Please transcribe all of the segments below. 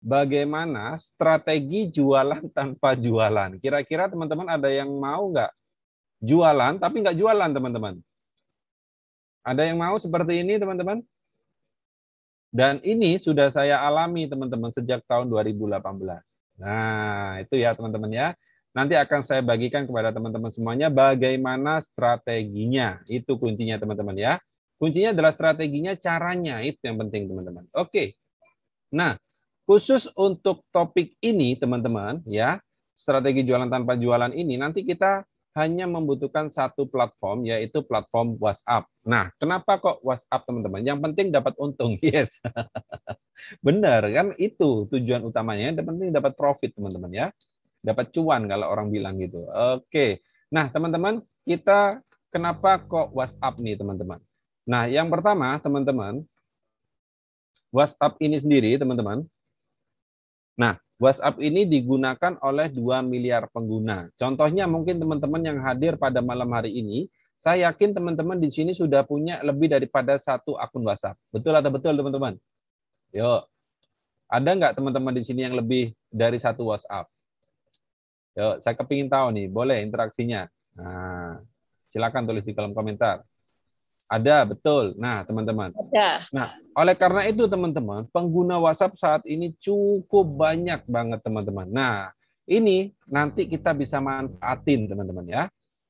bagaimana strategi jualan tanpa jualan. Kira-kira teman-teman ada yang mau nggak jualan tapi nggak jualan, teman-teman? Ada yang mau seperti ini, teman-teman? Dan ini sudah saya alami, teman-teman, sejak tahun 2018. Nah, itu ya, teman-teman ya. Nanti akan saya bagikan kepada teman-teman semuanya bagaimana strateginya. Itu kuncinya, teman-teman ya. Kuncinya adalah strateginya, caranya. Itu yang penting, teman-teman. Oke. Nah, khusus untuk topik ini, teman-teman, ya, strategi jualan tanpa jualan ini, nanti kita hanya membutuhkan satu platform, yaitu platform WhatsApp. Nah, kenapa kok WhatsApp, teman-teman? Yang penting dapat untung, yes. Benar, kan itu tujuan utamanya. Yang penting dapat profit, teman-teman, ya. Dapat cuan kalau orang bilang gitu. Oke. Nah, teman-teman, kita kenapa kok WhatsApp nih, teman-teman? Nah, yang pertama, teman-teman, WhatsApp ini sendiri, teman-teman. Nah, WhatsApp ini digunakan oleh 2 miliar pengguna. Contohnya mungkin teman-teman yang hadir pada malam hari ini, saya yakin teman-teman di sini sudah punya lebih daripada satu akun WhatsApp. Betul atau betul, teman-teman? Yuk, ada nggak teman-teman di sini yang lebih dari satu WhatsApp? Yuk, saya kepingin tahu nih, boleh interaksinya. Nah, silakan tulis di kolom komentar. Ada, betul. Nah, teman-teman. Ada. Nah, oleh karena itu, teman-teman, pengguna WhatsApp saat ini cukup banyak banget, teman-teman. Nah, ini nanti kita bisa manfaatin, teman-teman ya.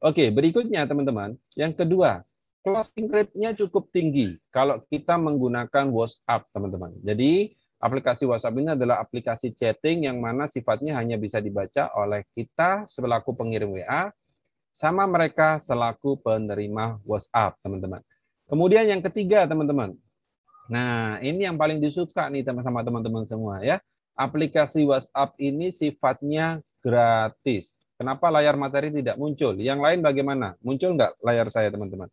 Oke, berikutnya, teman-teman. Yang kedua, closing rate-nya cukup tinggi kalau kita menggunakan WhatsApp, teman-teman. Jadi, aplikasi WhatsApp ini adalah aplikasi chatting yang mana sifatnya hanya bisa dibaca oleh kita selaku pengirim WA, sama mereka selaku penerima WhatsApp, teman-teman. Kemudian yang ketiga, teman-teman. Nah, ini yang paling disuka nih sama teman-teman semua ya. Aplikasi WhatsApp ini sifatnya gratis. Kenapa layar materi tidak muncul? Yang lain bagaimana? Muncul nggak layar saya, teman-teman?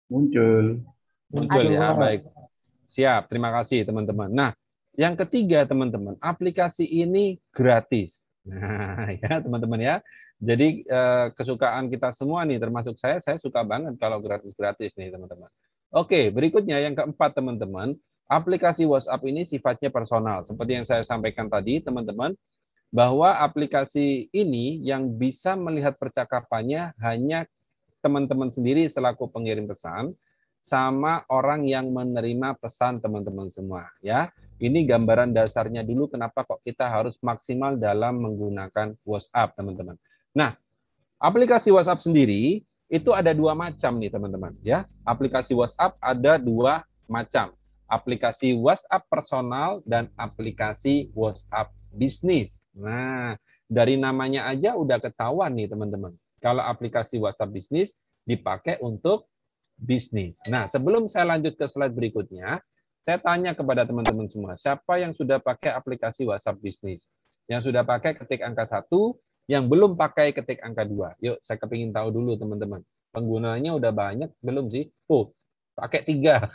Muncul. Muncul ya, baik. Siap, terima kasih teman-teman. Nah, yang ketiga teman-teman, aplikasi ini gratis. Nah, ya teman-teman ya. Jadi kesukaan kita semua nih, termasuk saya suka banget kalau gratis-gratis nih teman-teman. Oke, berikutnya yang keempat teman-teman, aplikasi WhatsApp ini sifatnya personal. Seperti yang saya sampaikan tadi teman-teman, bahwa aplikasi ini yang bisa melihat percakapannya hanya teman-teman sendiri selaku pengirim pesan, sama orang yang menerima pesan teman-teman semua ya. Ini gambaran dasarnya dulu kenapa kok kita harus maksimal dalam menggunakan WhatsApp, teman-teman. Nah, aplikasi WhatsApp sendiri itu ada dua macam nih, teman-teman ya. Aplikasi WhatsApp ada dua macam. Aplikasi WhatsApp personal dan aplikasi WhatsApp bisnis. Nah, dari namanya aja udah ketahuan nih, teman-teman. Kalau aplikasi WhatsApp bisnis dipakai untuk bisnis. Nah, sebelum saya lanjut ke slide berikutnya, saya tanya kepada teman-teman semua, siapa yang sudah pakai aplikasi WhatsApp bisnis? Yang sudah pakai ketik angka 1, yang belum pakai ketik angka 2. Yuk, saya kepingin tahu dulu teman-teman. Penggunanya udah banyak belum sih? Oh, pakai 3.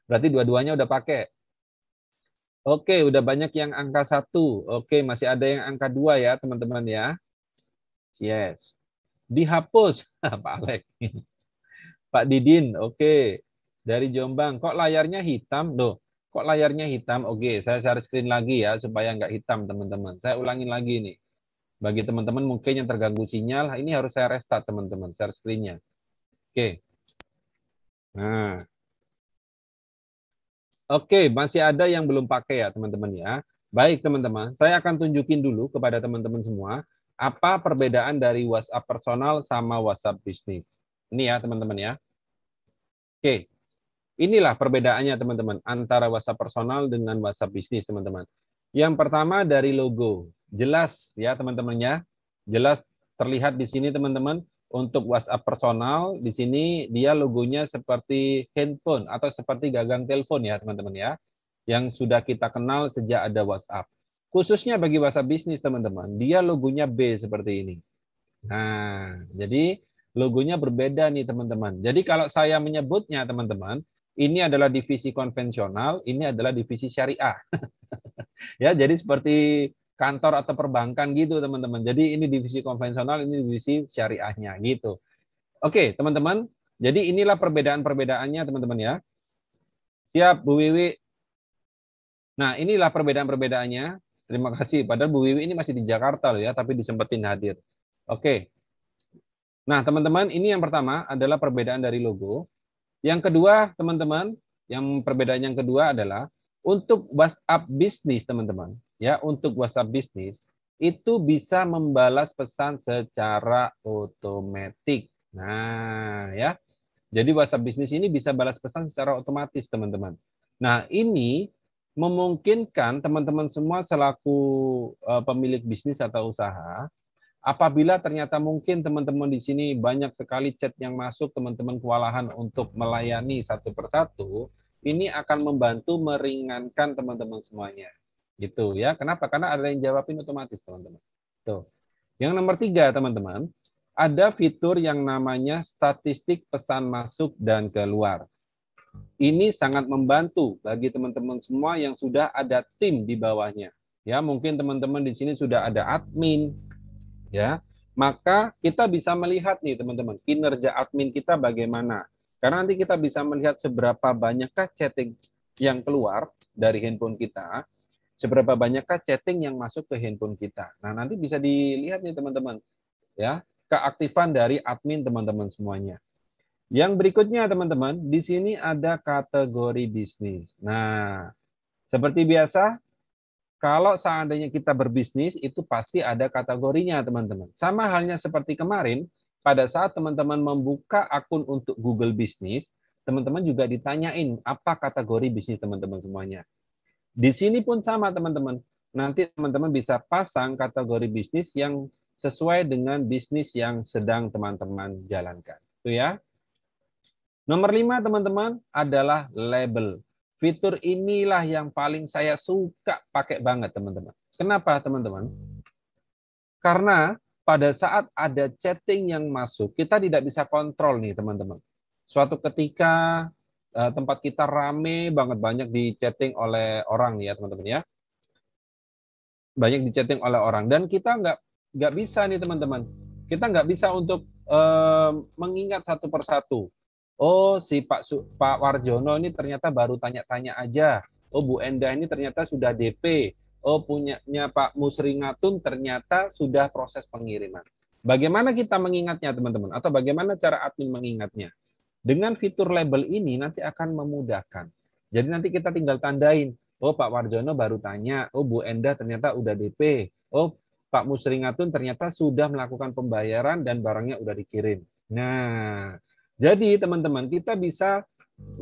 Berarti dua-duanya udah pakai. Oke, udah banyak yang angka 1. Oke, masih ada yang angka 2 ya, teman-teman ya. Yes. Dihapus, Pak Alex. Pak Didin, oke. Dari Jombang, kok layarnya hitam? Loh, kok layarnya hitam? Oke, saya share screen lagi ya, supaya nggak hitam, teman-teman. Saya ulangin lagi nih. Bagi teman-teman mungkin yang terganggu sinyal, ini harus saya restart, teman-teman, share screen-nya. Oke. Nah. Oke, masih ada yang belum pakai ya, teman-teman ya. Baik, teman-teman. Saya akan tunjukin dulu kepada teman-teman semua, apa perbedaan dari WhatsApp personal sama WhatsApp bisnis. Ini ya, teman-teman ya. Oke. Inilah perbedaannya teman-teman antara WhatsApp personal dengan WhatsApp bisnis teman-teman. Yang pertama dari logo. Jelas ya teman-teman ya. Jelas terlihat di sini teman-teman untuk WhatsApp personal di sini dia logonya seperti handphone atau seperti gagang telepon ya teman-teman ya. Yang sudah kita kenal sejak ada WhatsApp. Khususnya bagi WhatsApp bisnis teman-teman, dia logonya B seperti ini. Nah, jadi logonya berbeda nih teman-teman. Jadi kalau saya menyebutnya teman-teman, ini adalah divisi konvensional, ini adalah divisi syariah. Ya, jadi seperti kantor atau perbankan gitu teman-teman. Jadi ini divisi konvensional, ini divisi syariahnya gitu. Oke, teman-teman. Jadi inilah perbedaan-perbedaannya teman-teman ya. Siap, Bu Wiwi. Nah, inilah perbedaan-perbedaannya. Terima kasih. Padahal Bu Wiwi ini masih di Jakarta loh ya, tapi disempetin hadir. Oke. Nah, teman-teman, ini yang pertama adalah perbedaan dari logo. Yang kedua, teman-teman, yang perbedaan yang kedua adalah untuk WhatsApp bisnis, teman-teman. Ya, untuk WhatsApp bisnis itu bisa membalas pesan secara otomatis. Nah, ya. Jadi WhatsApp bisnis ini bisa balas pesan secara otomatis, teman-teman. Nah, ini memungkinkan teman-teman semua selaku pemilik bisnis atau usaha, apabila ternyata mungkin teman-teman di sini banyak sekali chat yang masuk, teman-teman kewalahan untuk melayani satu persatu, ini akan membantu meringankan teman-teman semuanya. Gitu ya. Kenapa? Karena ada yang jawabin otomatis, teman-teman. Tuh. Yang nomor 3, teman-teman, ada fitur yang namanya statistik pesan masuk dan keluar. Ini sangat membantu bagi teman-teman semua yang sudah ada tim di bawahnya. Ya, mungkin teman-teman di sini sudah ada admin, ya. Maka kita bisa melihat nih, teman-teman, kinerja admin kita bagaimana. Karena nanti kita bisa melihat seberapa banyakkah chatting yang keluar dari handphone kita, seberapa banyakkah chatting yang masuk ke handphone kita. Nah, nanti bisa dilihat nih, teman-teman, ya, keaktifan dari admin teman-teman semuanya. Yang berikutnya, teman-teman, di sini ada kategori bisnis. Nah, seperti biasa, kalau seandainya kita berbisnis, itu pasti ada kategorinya, teman-teman. Sama halnya seperti kemarin, pada saat teman-teman membuka akun untuk Google Bisnis, teman-teman juga ditanyain apa kategori bisnis teman-teman semuanya. Di sini pun sama, teman-teman. Nanti teman-teman bisa pasang kategori bisnis yang sesuai dengan bisnis yang sedang teman-teman jalankan. Itu ya. Nomor 5, teman-teman, adalah label. Fitur inilah yang paling saya suka pakai banget, teman-teman. Kenapa, teman-teman? Karena pada saat ada chatting yang masuk, kita tidak bisa kontrol nih, teman-teman. Suatu ketika tempat kita rame banget, banyak di chatting oleh orang nih ya, teman-teman ya. Banyak di chatting oleh orang. Dan kita nggak bisa nih, teman-teman. Kita nggak bisa untuk mengingat satu persatu. Oh, si Pak Warjono ini ternyata baru tanya-tanya aja. Oh, Bu Endah ini ternyata sudah DP. Oh, punyanya Pak Musringatun ternyata sudah proses pengiriman. Bagaimana kita mengingatnya, teman-teman? Atau bagaimana cara admin mengingatnya? Dengan fitur label ini nanti akan memudahkan. Jadi nanti kita tinggal tandain. Oh, Pak Warjono baru tanya. Oh, Bu Endah ternyata udah DP. Oh, Pak Musringatun ternyata sudah melakukan pembayaran dan barangnya udah dikirim. Nah, jadi teman-teman, kita bisa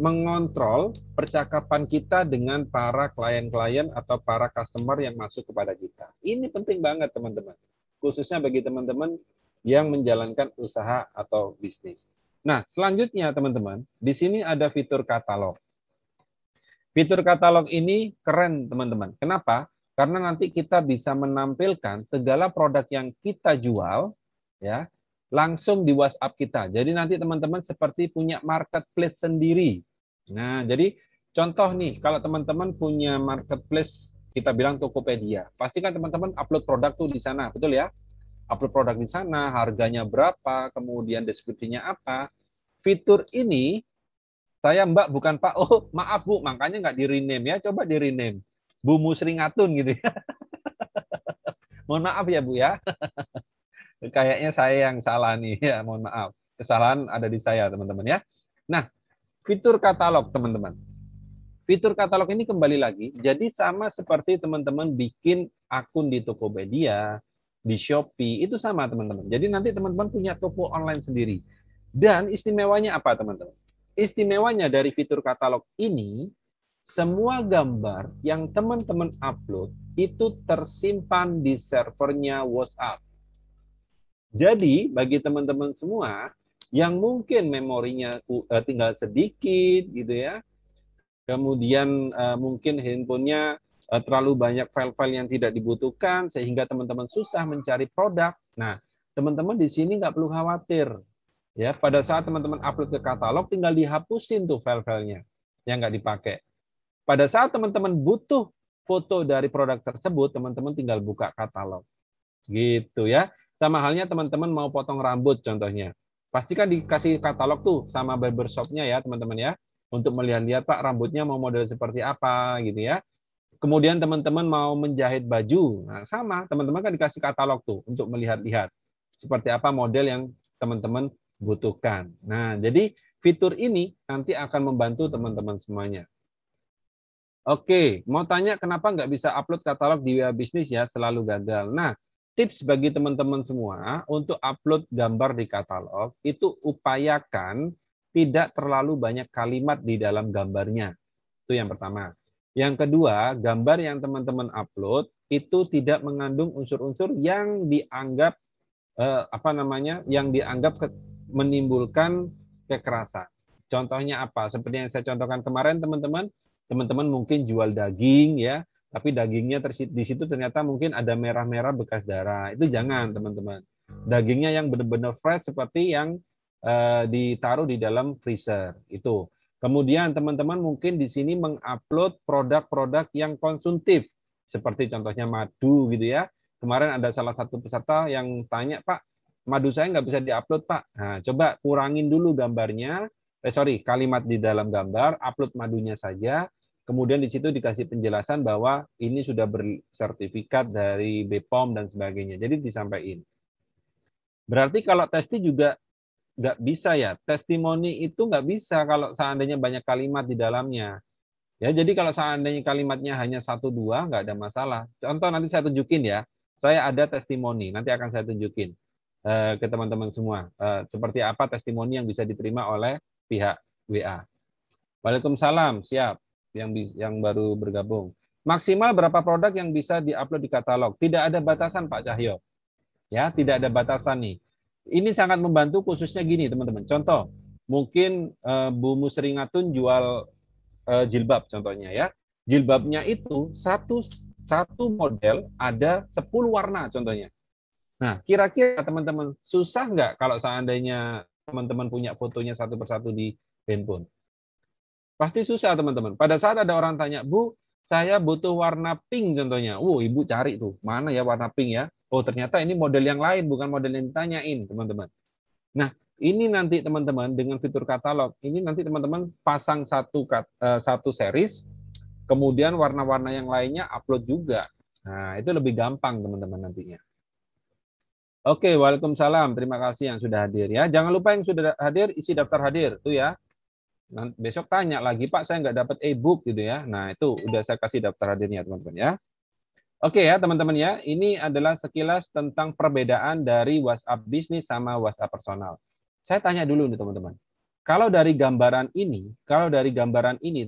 mengontrol percakapan kita dengan para klien-klien atau para customer yang masuk kepada kita. Ini penting banget, teman-teman. Khususnya bagi teman-teman yang menjalankan usaha atau bisnis. Nah, selanjutnya, teman-teman, di sini ada fitur katalog. Fitur katalog ini keren, teman-teman. Kenapa? Karena nanti kita bisa menampilkan segala produk yang kita jual, ya, langsung di WhatsApp kita. Jadi nanti teman-teman seperti punya marketplace sendiri. Nah, jadi contoh nih, kalau teman-teman punya marketplace, kita bilang Tokopedia, pastikan teman-teman upload produk tuh di sana, betul ya? Upload produk di sana, harganya berapa, kemudian deskripsinya apa. Fitur ini, saya Mbak bukan Pak, oh maaf Bu, makanya nggak di-rename ya, coba di-rename. Bu Musringatun gitu ya. Mohon maaf ya Bu ya. Kayaknya saya yang salah nih ya, mohon maaf. Kesalahan ada di saya, teman-teman ya. Nah, fitur katalog, teman-teman. Fitur katalog ini kembali lagi, jadi sama seperti teman-teman bikin akun di Tokopedia, di Shopee, itu sama, teman-teman. Jadi nanti teman-teman punya toko online sendiri. Dan istimewanya apa, teman-teman? Istimewanya dari fitur katalog ini, semua gambar yang teman-teman upload itu tersimpan di servernya WhatsApp. Jadi, bagi teman-teman semua yang mungkin memorinya tinggal sedikit gitu ya, kemudian mungkin handphonenya terlalu banyak file-file yang tidak dibutuhkan sehingga teman-teman susah mencari produk. Nah, teman-teman di sini nggak perlu khawatir. Ya, pada saat teman-teman upload ke katalog, tinggal dihapusin tuh file-filenya yang nggak dipakai. Pada saat teman-teman butuh foto dari produk tersebut, teman-teman tinggal buka katalog. Gitu ya. Sama halnya teman-teman mau potong rambut contohnya. Pastikan dikasih katalog tuh sama barbershop-nya ya teman-teman ya. Untuk melihat-lihat Pak rambutnya mau model seperti apa gitu ya. Kemudian teman-teman mau menjahit baju, nah sama, teman-teman kan dikasih katalog tuh untuk melihat-lihat seperti apa model yang teman-teman butuhkan. Nah, jadi fitur ini nanti akan membantu teman-teman semuanya. Oke, mau tanya kenapa nggak bisa upload katalog di WA Bisnis ya, selalu gagal. Nah, tips bagi teman-teman semua untuk upload gambar di katalog, itu upayakan tidak terlalu banyak kalimat di dalam gambarnya. Itu yang pertama. Yang kedua, gambar yang teman-teman upload itu tidak mengandung unsur-unsur yang dianggap yang dianggap menimbulkan kekerasan. Contohnya apa? Seperti yang saya contohkan kemarin, teman-teman. Teman-teman mungkin jual daging ya, tapi dagingnya di situ ternyata mungkin ada merah-merah bekas darah. Itu jangan, teman-teman. Dagingnya yang benar-benar fresh seperti yang ditaruh di dalam freezer. Itu. Kemudian teman-teman mungkin di sini mengupload produk-produk yang konsumtif, seperti contohnya madu gitu ya. Kemarin ada salah satu peserta yang tanya, Pak, madu saya nggak bisa diupload, Pak. Nah, coba kurangin dulu gambarnya, kalimat di dalam gambar, upload madunya saja. Kemudian di situ dikasih penjelasan bahwa ini sudah bersertifikat dari BPOM dan sebagainya. Jadi disampaikan. Berarti kalau testi juga nggak bisa ya. Testimoni itu nggak bisa kalau seandainya banyak kalimat di dalamnya. Ya, jadi kalau seandainya kalimatnya hanya satu dua nggak ada masalah. Contoh nanti saya tunjukin ya. Saya ada testimoni, nanti akan saya tunjukin ke teman-teman semua seperti apa testimoni yang bisa diterima oleh pihak WA. Waalaikumsalam, siap yang baru bergabung. Maksimal berapa produk yang bisa diupload di katalog? Tidak ada batasan Pak Cahyo. Ya, tidak ada batasan nih. Ini sangat membantu khususnya gini teman-teman. Contoh, mungkin Bu Musringatun jual jilbab contohnya ya. Jilbabnya itu satu model ada 10 warna contohnya. Nah, kira-kira teman-teman susah nggak kalau seandainya teman-teman punya fotonya satu persatu di handphone? Pasti susah teman-teman. Pada saat ada orang tanya, Bu, saya butuh warna pink contohnya. Ibu cari tuh, mana ya warna pink ya? Oh, ternyata ini model yang lain, bukan model yang ditanyain, teman-teman. Nah, ini nanti teman-teman dengan fitur katalog, ini nanti teman-teman pasang satu series, kemudian warna-warna yang lainnya upload juga. Nah, itu lebih gampang teman-teman nantinya. Oke, waalaikumsalam. Terima kasih yang sudah hadir ya. Jangan lupa yang sudah hadir isi daftar hadir tuh ya. Nanti besok tanya lagi, Pak, saya nggak dapat e-book gitu ya. Nah, itu udah saya kasih daftar hadirnya teman-teman ya. Oke ya teman-teman ya, ini adalah sekilas tentang perbedaan dari WhatsApp bisnis sama WhatsApp personal. Saya tanya dulu nih teman-teman. Kalau dari gambaran ini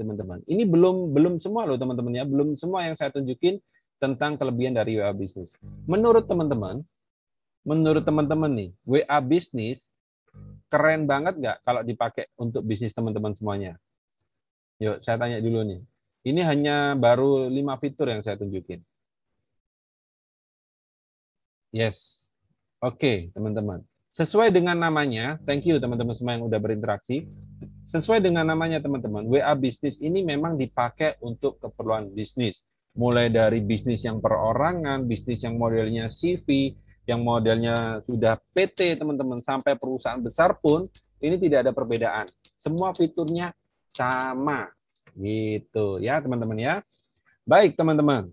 teman-teman, ini belum semua loh teman-teman ya, belum semua yang saya tunjukin tentang kelebihan dari WA bisnis. Menurut teman-teman nih, WA bisnis keren banget nggak kalau dipakai untuk bisnis teman-teman semuanya? Yuk, saya tanya dulu nih. Ini hanya baru 5 fitur yang saya tunjukin. Yes. Oke, teman-teman. Sesuai dengan namanya, thank you teman-teman semua yang udah berinteraksi. Sesuai dengan namanya teman-teman, WA bisnis ini memang dipakai untuk keperluan bisnis. Mulai dari bisnis yang perorangan, bisnis yang modelnya CV, yang modelnya sudah PT teman-teman, sampai perusahaan besar pun, ini tidak ada perbedaan. Semua fiturnya sama. Gitu ya teman-teman ya. Baik teman-teman.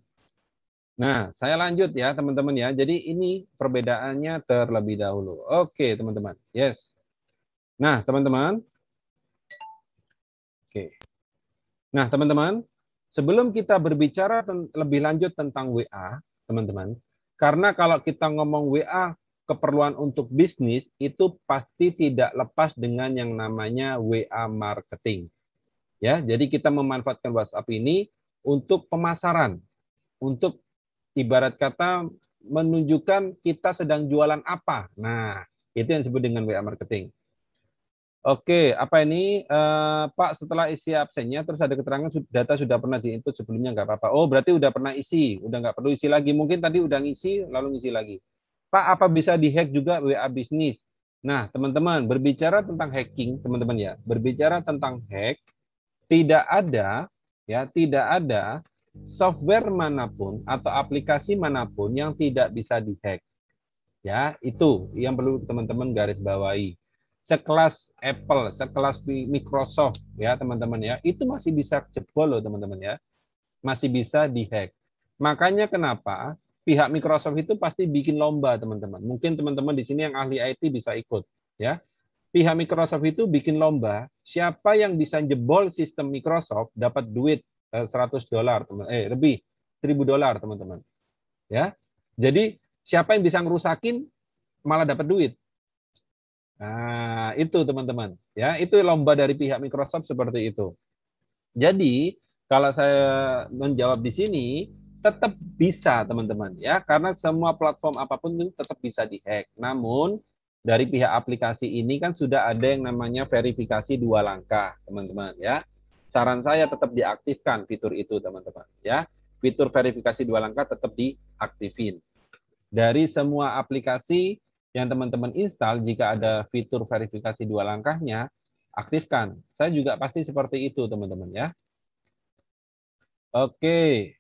Nah, saya lanjut ya teman-teman ya. Jadi ini perbedaannya terlebih dahulu. Oke teman-teman. Yes. Nah teman-teman. Oke. Nah teman-teman, sebelum kita berbicara lebih lanjut tentang WA, teman-teman, karena kalau kita ngomong WA keperluan untuk bisnis, itu pasti tidak lepas dengan yang namanya WA marketing. Ya, jadi kita memanfaatkan WhatsApp ini untuk pemasaran, untuk ibarat kata menunjukkan kita sedang jualan apa. Nah, itu yang disebut dengan WA marketing. Oke, apa ini Pak, setelah isi absennya terus ada keterangan data sudah pernah diinput sebelumnya nggak apa-apa. Oh, berarti udah pernah isi, udah nggak perlu isi lagi. Mungkin tadi udah ngisi lalu ngisi lagi. Pak, apa bisa dihack juga WA bisnis? Nah, teman-teman, berbicara tentang hacking, teman-teman ya, berbicara tentang hack, tidak ada software manapun atau aplikasi manapun yang tidak bisa dihack. Ya, itu yang perlu teman-teman garis bawahi. Sekelas Apple, sekelas Microsoft ya teman-teman ya, itu masih bisa jebol loh teman-teman ya. masih bisa dihack. Makanya kenapa pihak Microsoft itu pasti bikin lomba, teman-teman. Mungkin teman-teman di sini yang ahli IT bisa ikut, ya. Pihak Microsoft itu bikin lomba, siapa yang bisa jebol sistem Microsoft dapat duit $100, lebih $1.000, teman-teman. Ya. Jadi siapa yang bisa ngerusakin malah dapat duit. Nah, itu teman-teman. Ya, itu lomba dari pihak Microsoft seperti itu. Jadi, kalau saya menjawab di sini, tetap bisa teman-teman ya, karena semua platform apapun itu tetap bisa dihack. Namun dari pihak aplikasi ini kan sudah ada yang namanya verifikasi 2 langkah, teman-teman ya. Saran saya tetap diaktifkan fitur itu, teman-teman ya. Fitur verifikasi 2 langkah tetap diaktifin. Dari semua aplikasi yang teman-teman install, jika ada fitur verifikasi 2 langkahnya, aktifkan. Saya juga pasti seperti itu, teman-teman ya. Oke.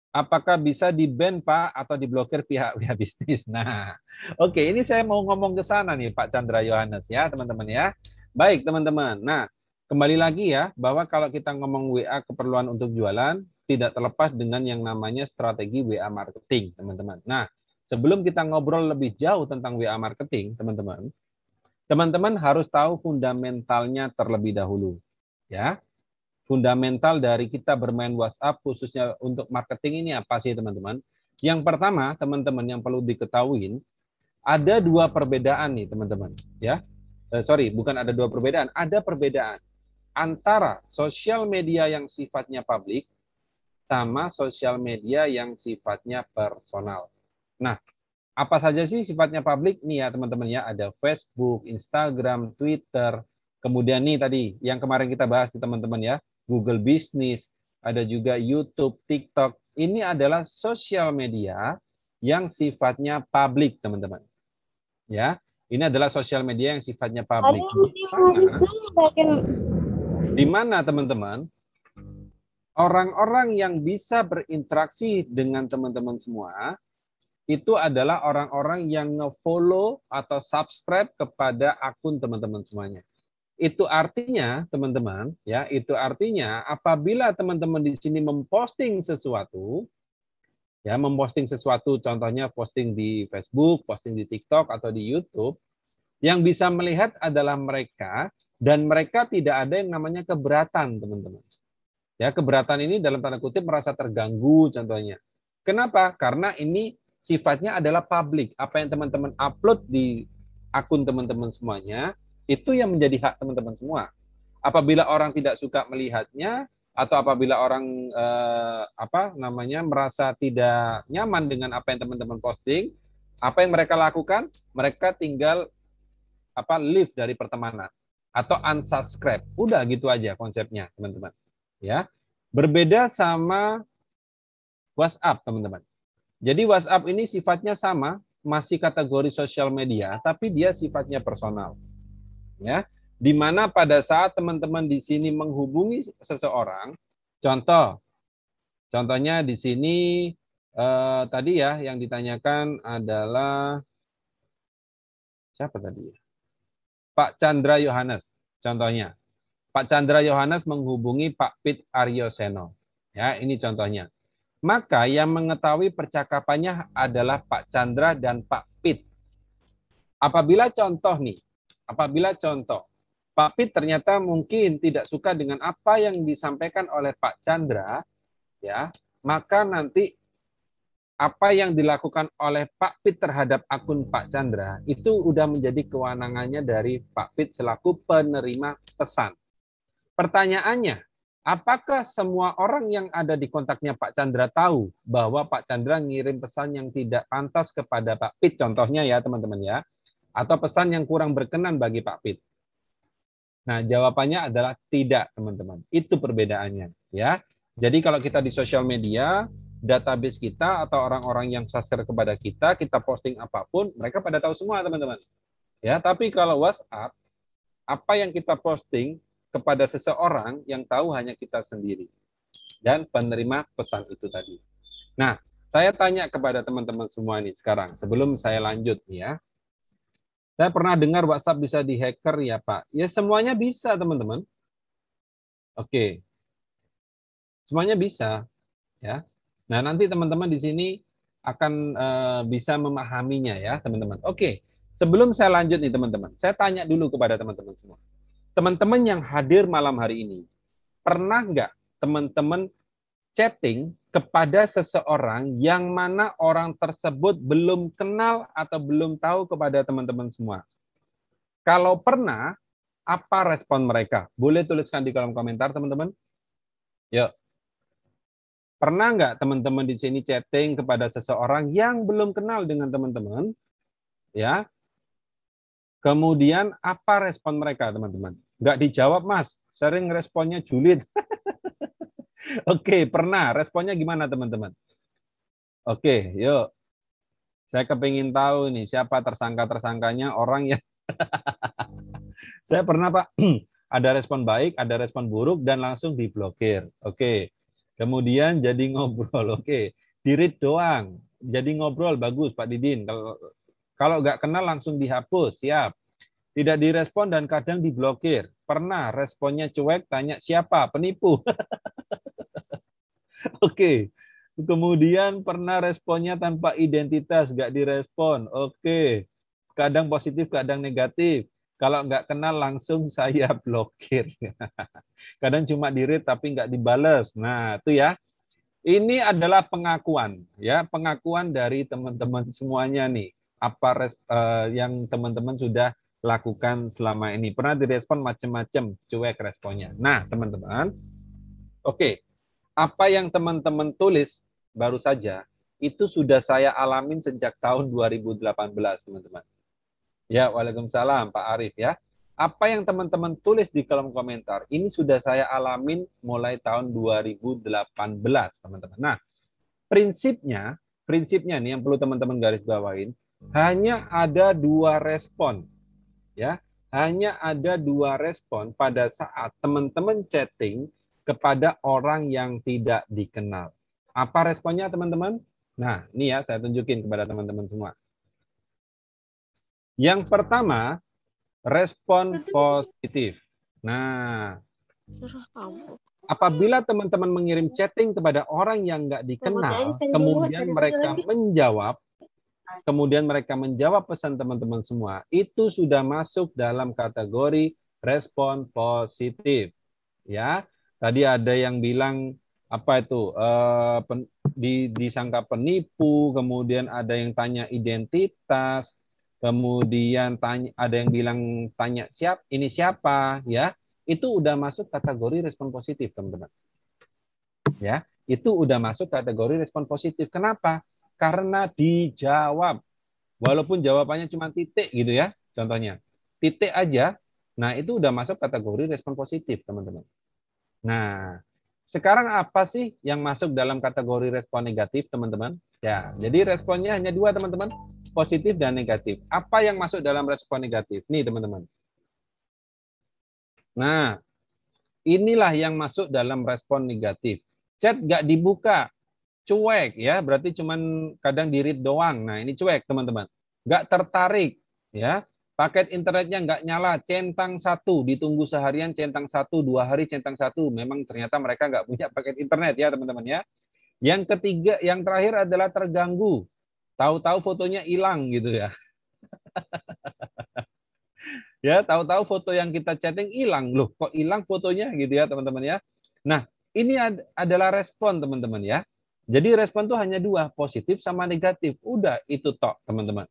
Apakah bisa di-ban, Pak, atau diblokir pihak bisnis? Nah, oke, ini saya mau ngomong ke sana nih, Pak Chandra Yohanes ya, teman-teman ya. Baik, teman-teman. Nah, kembali lagi ya, bahwa kalau kita ngomong WA keperluan untuk jualan, tidak terlepas dengan yang namanya strategi WA marketing, teman-teman. Nah, sebelum kita ngobrol lebih jauh tentang WA marketing, teman-teman, teman-teman harus tahu fundamentalnya terlebih dahulu, ya. Fundamental dari kita bermain WhatsApp khususnya untuk marketing ini apa sih, teman-teman? Yang pertama, teman-teman, yang perlu diketahui, ada 2 perbedaan nih, teman-teman. Ya, bukan ada 2 perbedaan, ada perbedaan antara sosial media yang sifatnya publik sama sosial media yang sifatnya personal. Nah, apa saja sih sifatnya publik nih ya, teman-teman ya? Ada Facebook, Instagram, Twitter, kemudian nih tadi yang kemarin kita bahas di teman-teman ya, Google Business, ada juga YouTube, TikTok. Ini adalah sosial media yang sifatnya publik, teman-teman. Ya, ini adalah sosial media yang sifatnya publik. Di mana, teman-teman, orang-orang yang bisa berinteraksi dengan teman-teman semua itu adalah orang-orang yang nge-follow atau subscribe kepada akun teman-teman semuanya. Itu artinya, teman-teman, ya, itu artinya apabila teman-teman di sini memposting sesuatu, ya, memposting sesuatu, contohnya posting di Facebook, posting di TikTok atau di YouTube, yang bisa melihat adalah mereka dan mereka tidak ada yang namanya keberatan, teman-teman. Ya, keberatan ini dalam tanda kutip merasa terganggu contohnya. Kenapa? Karena ini sifatnya adalah publik. Apa yang teman-teman upload di akun teman-teman semuanya, itu yang menjadi hak teman-teman semua. Apabila orang tidak suka melihatnya, atau apabila orang merasa tidak nyaman dengan apa yang teman-teman posting, apa yang mereka lakukan? Mereka tinggal leave dari pertemanan atau unsubscribe. Udah gitu aja konsepnya, teman-teman. Ya. Berbeda sama WhatsApp, teman-teman. Jadi WhatsApp ini sifatnya sama, masih kategori sosial media, tapi dia sifatnya personal. Ya, di mana pada saat teman-teman di sini menghubungi seseorang, contohnya di sini tadi ya yang ditanyakan adalah siapa tadi? Pak Chandra Yohanes, contohnya. Pak Chandra Yohanes menghubungi Pak Pit Aryoseno. Ya, ini contohnya. Maka yang mengetahui percakapannya adalah Pak Chandra dan Pak Pit. Apabila contoh, Pak Pit ternyata mungkin tidak suka dengan apa yang disampaikan oleh Pak Chandra, ya, maka nanti apa yang dilakukan oleh Pak Pit terhadap akun Pak Chandra itu udah menjadi kewenangannya dari Pak Pit selaku penerima pesan. Pertanyaannya, apakah semua orang yang ada di kontaknya Pak Chandra tahu bahwa Pak Chandra ngirim pesan yang tidak pantas kepada Pak Pit, contohnya ya teman-teman ya, atau pesan yang kurang berkenan bagi Pak Pit? Nah, jawabannya adalah tidak, teman-teman. Itu perbedaannya, ya. Jadi kalau kita di sosial media, database kita atau orang-orang yang subscribe kepada kita posting apapun, mereka pada tahu semua, teman-teman. Ya, tapi kalau WhatsApp, apa yang kita posting kepada seseorang yang tahu hanya kita sendiri dan penerima pesan itu tadi. Nah, saya tanya kepada teman-teman semua nih sekarang, sebelum saya lanjut nih ya. Saya pernah dengar WhatsApp bisa dihacker ya Pak. Ya semuanya bisa teman-teman. Oke. Semuanya bisa, ya. Nah, nanti teman-teman di sini akan bisa memahaminya ya, teman-teman. Oke, sebelum saya lanjut nih, teman-teman, saya tanya dulu kepada teman-teman semua. Teman-teman yang hadir malam hari ini, pernah nggak teman-teman chatting kepada seseorang yang mana orang tersebut belum kenal atau belum tahu kepada teman-teman semua? Kalau pernah, apa respon mereka? Boleh tuliskan di kolom komentar, teman-teman. Yuk, pernah nggak teman-teman di sini chatting kepada seseorang yang belum kenal dengan teman-teman? Ya, kemudian apa respon mereka, teman-teman? Nggak dijawab, Mas. Sering responnya julid. Oke, pernah. Responnya gimana, teman-teman? Oke, yuk. Saya kepingin tahu nih siapa tersangka-tersangkanya orang yang saya pernah, Pak. Ada respon baik, ada respon buruk dan langsung diblokir. Oke. Kemudian jadi ngobrol. Oke. Di-read doang. Jadi ngobrol bagus, Pak Didin. Kalau nggak kenal langsung dihapus, siap. Tidak direspon dan kadang diblokir. Pernah responnya cuek, tanya siapa? Penipu. Oke. Kemudian pernah responnya tanpa identitas, nggak direspon. Oke. Kadang positif, kadang negatif. Kalau nggak kenal langsung saya blokir. Kadang cuma di-read tapi nggak dibales. Nah, itu ya. Ini adalah pengakuan, ya, pengakuan dari teman-teman semuanya nih. Apa yang teman-teman sudah lakukan selama ini? Pernah direspon macam-macam, cuek responnya. Nah, teman-teman, oke, apa yang teman-teman tulis baru saja itu sudah saya alamin sejak tahun 2018, teman-teman. Ya, waalaikumsalam Pak Arif ya. Apa yang teman-teman tulis di kolom komentar, ini sudah saya alamin mulai tahun 2018, teman-teman. Nah, prinsipnya nih yang perlu teman-teman garis bawain, hanya ada dua respon, ya. Hanya ada dua respon pada saat teman-teman chatting kepada orang yang tidak dikenal. Apa responnya, teman-teman? Nah, ini ya saya tunjukin kepada teman-teman semua. Yang pertama, respon positif. Nah, apabila teman-teman mengirim chatting kepada orang yang nggak dikenal, kemudian mereka menjawab pesan teman-teman semua, itu sudah masuk dalam kategori respon positif. Ya, tadi ada yang bilang apa itu disangka penipu, kemudian ada yang tanya identitas, kemudian ada yang bilang tanya ini siapa, ya, itu udah masuk kategori respon positif, teman-teman. Ya, itu udah masuk kategori respon positif. Kenapa? Karena dijawab. Walaupun jawabannya cuma titik gitu ya, contohnya. Titik aja. Nah, itu udah masuk kategori respon positif, teman-teman. Nah, sekarang apa sih yang masuk dalam kategori respon negatif, teman-teman? Ya, jadi responnya hanya dua, teman-teman. Positif dan negatif. Apa yang masuk dalam respon negatif? Nih, teman-teman. Nah, inilah yang masuk dalam respon negatif. Chat nggak dibuka, cuek ya, berarti cuman kadang di-read doang. Nah, ini cuek, teman-teman. Nggak tertarik, ya. Paket internetnya nggak nyala, centang satu, ditunggu seharian, centang satu, 2 hari, centang satu. Memang ternyata mereka nggak punya paket internet ya, teman-teman ya. Yang ketiga, yang terakhir adalah terganggu. Tahu-tahu fotonya hilang gitu ya. Ya, tahu-tahu foto yang kita chatting hilang. Loh, kok hilang fotonya gitu ya, teman-teman ya. Nah, ini adalah respon, teman-teman ya. Jadi respon itu hanya dua, positif sama negatif. Udah, itu tok, teman-teman.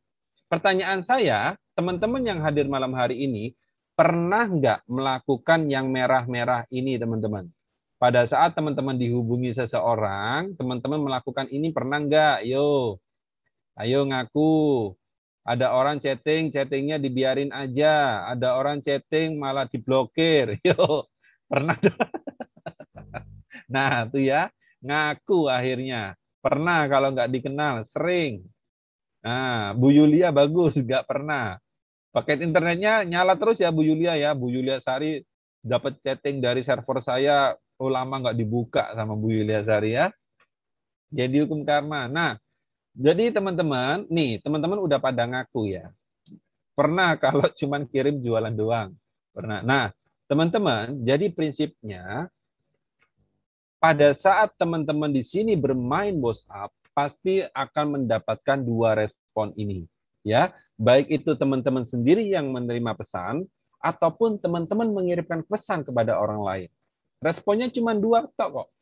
Pertanyaan saya, teman-teman yang hadir malam hari ini, pernah nggak melakukan yang merah-merah ini, teman-teman? Pada saat teman-teman dihubungi seseorang, teman-teman melakukan ini pernah nggak? Yo, ayo ngaku. Ada orang chatting, chattingnya dibiarin aja. Ada orang chatting malah diblokir. Yo, pernah? Nah, tuh ya, ngaku akhirnya. Pernah kalau nggak dikenal, sering. Nah, Bu Yulia bagus, nggak pernah. Paket internetnya nyala terus ya Bu Yulia ya. Bu Yulia Sari dapat chatting dari server saya, lama nggak dibuka sama Bu Yulia Sari ya. Jadi hukum karma. Nah, jadi teman-teman, nih teman-teman udah pada ngaku ya. Pernah kalau cuman kirim jualan doang. Pernah. Nah, teman-teman, jadi prinsipnya pada saat teman-teman di sini bermain WhatsApp, pasti akan mendapatkan dua respon ini. Ya, baik itu teman-teman sendiri yang menerima pesan, ataupun teman-teman mengirimkan pesan kepada orang lain. Responnya cuma dua kok.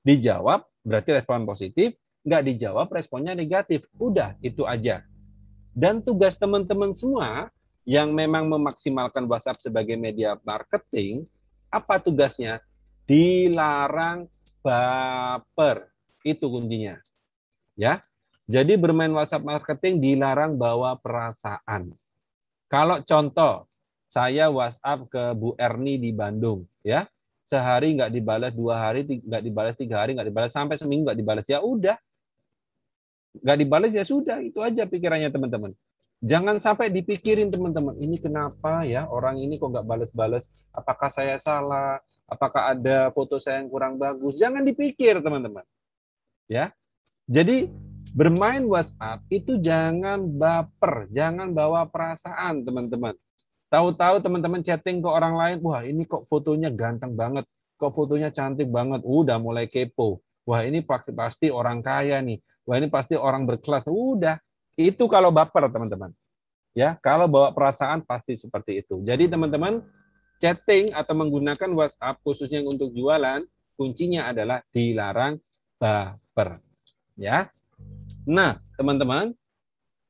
Dijawab, berarti respon positif. Nggak dijawab, responnya negatif. Udah, itu aja. Dan tugas teman-teman semua yang memang memaksimalkan WhatsApp sebagai media marketing, apa tugasnya? Dilarang baper. Itu kuncinya. Ya. Jadi bermain WhatsApp marketing dilarang bawa perasaan. Kalau contoh, saya WhatsApp ke Bu Erni di Bandung, ya, sehari nggak dibalas, 2 hari nggak dibalas, 3 hari nggak dibalas, sampai seminggu nggak dibalas, ya udah, nggak dibalas ya sudah, itu aja pikirannya teman-teman. Jangan sampai dipikirin teman-teman, ini kenapa ya orang ini kok nggak balas-balas, apakah saya salah, apakah ada foto saya yang kurang bagus, jangan dipikir teman-teman. Ya, jadi bermain WhatsApp itu jangan baper, jangan bawa perasaan teman-teman. Tahu-tahu teman-teman chatting ke orang lain, wah ini kok fotonya ganteng banget, kok fotonya cantik banget, udah mulai kepo. Wah ini pasti orang kaya nih, wah ini pasti orang berkelas, udah. Itu kalau baper teman-teman. Ya, kalau bawa perasaan pasti seperti itu. Jadi teman-teman chatting atau menggunakan WhatsApp khususnya untuk jualan, kuncinya adalah dilarang baper. Ya. Nah, teman-teman,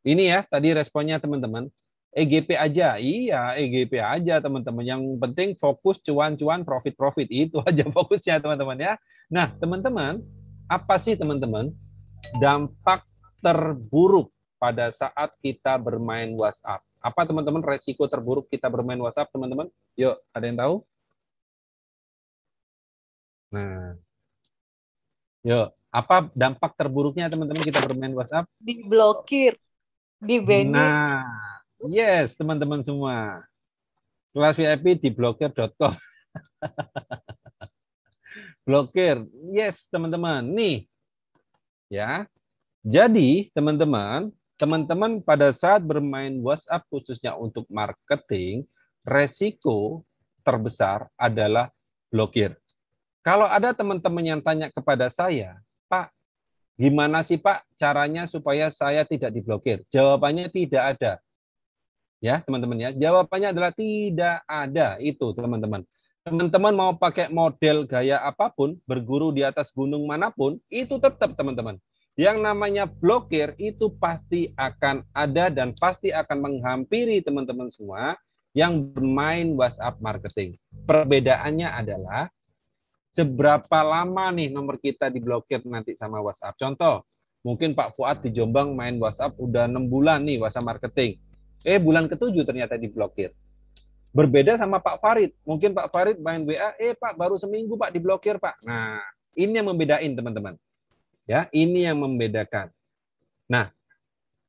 ini ya tadi responnya teman-teman. EGP aja, iya EGP aja teman-teman. Yang penting fokus cuan-cuan, profit-profit. Itu aja fokusnya teman-teman ya. Nah teman-teman, apa sih teman-teman dampak terburuk pada saat kita bermain WhatsApp? Apa teman-teman resiko terburuk kita bermain WhatsApp teman-teman? Yuk, ada yang tahu? Nah, yuk. Apa dampak terburuknya teman-teman kita bermain WhatsApp? Diblokir, di-banning. Nah, yes teman-teman semua. Kelas VIP di blokir.com. Blokir. Yes, teman-teman. Nih, ya. Jadi, teman-teman pada saat bermain WhatsApp khususnya untuk marketing, resiko terbesar adalah blokir. Kalau ada teman-teman yang tanya kepada saya, Pak, gimana sih Pak caranya supaya saya tidak diblokir? Jawabannya tidak ada. Ya, teman-teman ya. Jawabannya adalah tidak ada itu, teman-teman. Teman-teman mau pakai model gaya apapun, berguru di atas gunung manapun, itu tetap teman-teman. Yang namanya blokir itu pasti akan ada dan pasti akan menghampiri teman-teman semua yang bermain WhatsApp marketing. Perbedaannya adalah seberapa lama nih nomor kita diblokir nanti sama WhatsApp. Contoh, mungkin Pak Fuad di Jombang main WhatsApp udah 6 bulan nih WhatsApp marketing. Bulan ke-7 ternyata diblokir. Berbeda sama Pak Farid. Mungkin Pak Farid main WA, Pak baru seminggu Pak diblokir Pak. Nah, ini yang membedain teman-teman. Ya, ini yang membedakan. Nah,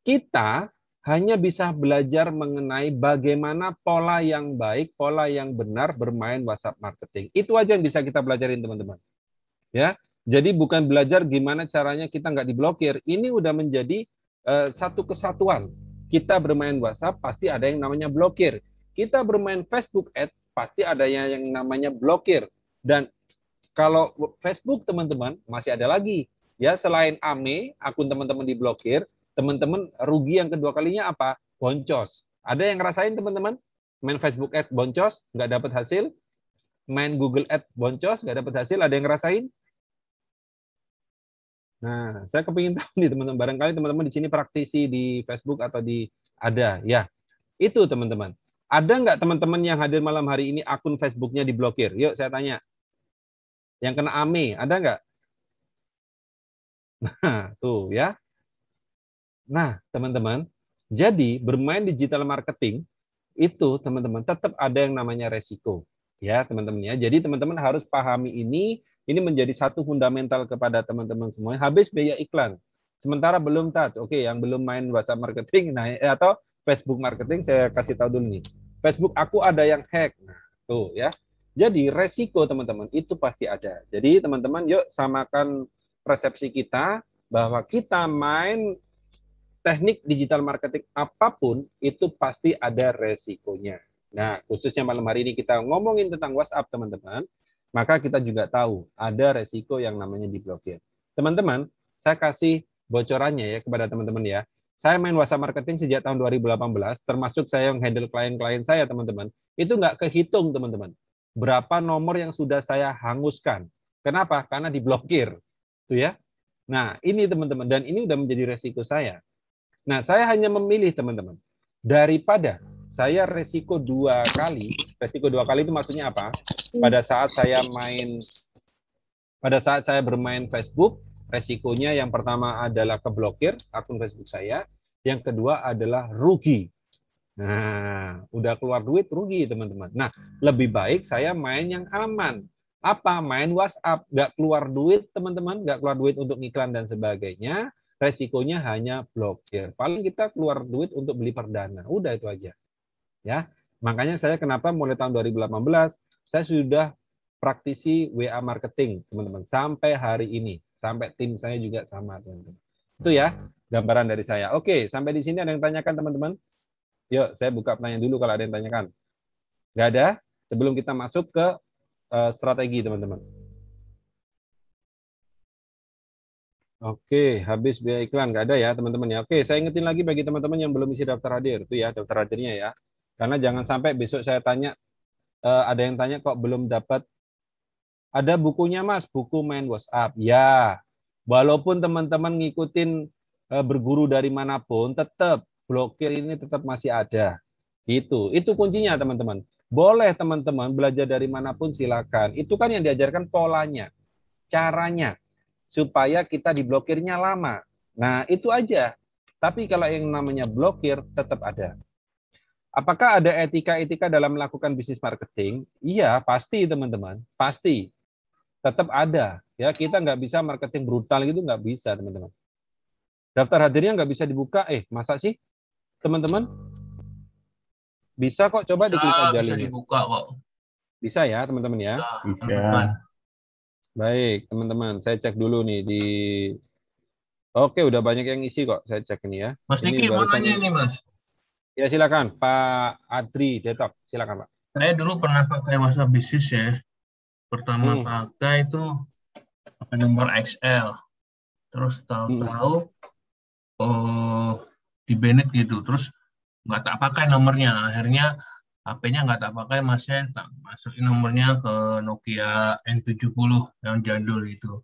kita hanya bisa belajar mengenai bagaimana pola yang baik, pola yang benar bermain WhatsApp marketing. Itu aja yang bisa kita pelajarin teman-teman. Ya, jadi bukan belajar gimana caranya kita nggak diblokir. Ini udah menjadi satu kesatuan. Kita bermain WhatsApp pasti ada yang namanya blokir. Kita bermain Facebook Ads pasti ada yang namanya blokir. Dan kalau Facebook teman-teman masih ada lagi. Ya, selain AME, akun teman-teman diblokir, teman-teman rugi yang kedua kalinya apa? Boncos. Ada yang ngerasain teman-teman? Main Facebook Ads boncos, nggak dapat hasil. Main Google Ads boncos, nggak dapat hasil. Ada yang ngerasain? Nah, saya kepingin tahu nih teman-teman. Barangkali teman-teman di sini praktisi di Facebook atau di ada, ya. Itu teman-teman. Ada nggak teman-teman yang hadir malam hari ini akun Facebooknya diblokir? Yuk saya tanya. Yang kena AME, ada nggak? Nah, tuh ya. Nah, teman-teman. Jadi bermain digital marketing itu teman-teman tetap ada yang namanya resiko. Ya, teman-teman ya. Jadi teman-teman harus pahami ini menjadi satu fundamental kepada teman-teman semua. Habis biaya iklan. Sementara belum touch. Oke, yang belum main WhatsApp marketing nah atau Facebook marketing saya kasih tahu dulu nih. Facebook aku ada yang hack. Nah, tuh ya. Jadi resiko teman-teman itu pasti ada. Jadi teman-teman yuk samakan persepsi kita bahwa kita main teknik digital marketing apapun itu pasti ada resikonya. Nah, khususnya malam hari ini kita ngomongin tentang WhatsApp, teman-teman. maka kita juga tahu ada resiko yang namanya diblokir. Teman-teman, saya kasih bocorannya ya kepada teman-teman ya. Saya main WhatsApp marketing sejak tahun 2018, termasuk saya yang handle klien-klien saya, teman-teman. Itu nggak kehitung, teman-teman. Berapa nomor yang sudah saya hanguskan. Kenapa? Karena diblokir. Tuh ya. Nah, ini teman-teman. Dan ini udah menjadi resiko saya. Nah, saya hanya memilih, teman-teman. Daripada saya resiko 2 kali, resiko 2 kali itu maksudnya apa? Pada saat saya bermain Facebook, resikonya yang pertama adalah keblokir akun Facebook saya, yang kedua adalah rugi. Nah, udah keluar duit rugi, teman-teman. Nah, lebih baik saya main yang aman. Apa? Main WhatsApp, nggak keluar duit, teman-teman, nggak keluar duit untuk iklan dan sebagainya. Resikonya hanya blokir. Paling kita keluar duit untuk beli perdana. Udah itu aja. Ya, makanya saya kenapa mulai tahun 2018 saya sudah praktisi WA marketing, teman-teman, sampai hari ini, sampai tim saya juga sama, teman-teman. Itu ya gambaran dari saya. Oke, sampai di sini ada yang tanyakan, teman-teman? Yuk, saya buka pertanyaan dulu kalau ada yang tanyakan. Nggak ada? Sebelum kita masuk ke strategi, teman-teman. Oke, habis biaya iklan. Nggak ada ya, teman-teman ya. Oke, saya ingetin lagi bagi teman-teman yang belum isi daftar hadir. Itu ya, daftar hadirnya ya. Karena jangan sampai besok saya tanya, ada yang tanya kok belum dapat. Ada bukunya, Mas, buku main WhatsApp. Ya, walaupun teman-teman ngikutin berguru dari manapun, tetap blokir ini tetap masih ada. Itu kuncinya, teman-teman. Boleh teman-teman belajar dari manapun silakan. Itu kan yang diajarkan polanya, caranya supaya kita diblokirnya lama. Nah, itu aja. Tapi kalau yang namanya blokir tetap ada. Apakah ada etika-etika dalam melakukan bisnis marketing? Iya, pasti teman-teman. Pasti. Tetap ada. Ya, kita nggak bisa marketing brutal gitu, nggak bisa, teman-teman. Daftar hadirnya nggak bisa dibuka. Masa sih, teman-teman? Bisa kok, coba diklik aja Bisa linknya. dibuka kok. Bisa ya, teman-teman ya? Bisa. Baik, teman-teman. Saya cek dulu nih di... Oke, udah banyak yang isi kok. Saya cek ini ya. Mas Ini Niki mau barusan... nanya nih, Mas. Ya, silakan. Pak Adri Detok. Silakan, Pak. Saya dulu pernah pakai WhatsApp bisnis ya. Pertama pakai itu pakai nomor XL. Terus tahu-tahu di banned gitu. Terus nggak tak pakai nomornya. Akhirnya HP-nya nggak tak pakai, masnya tak masukin nomornya ke Nokia N70 yang jadul itu.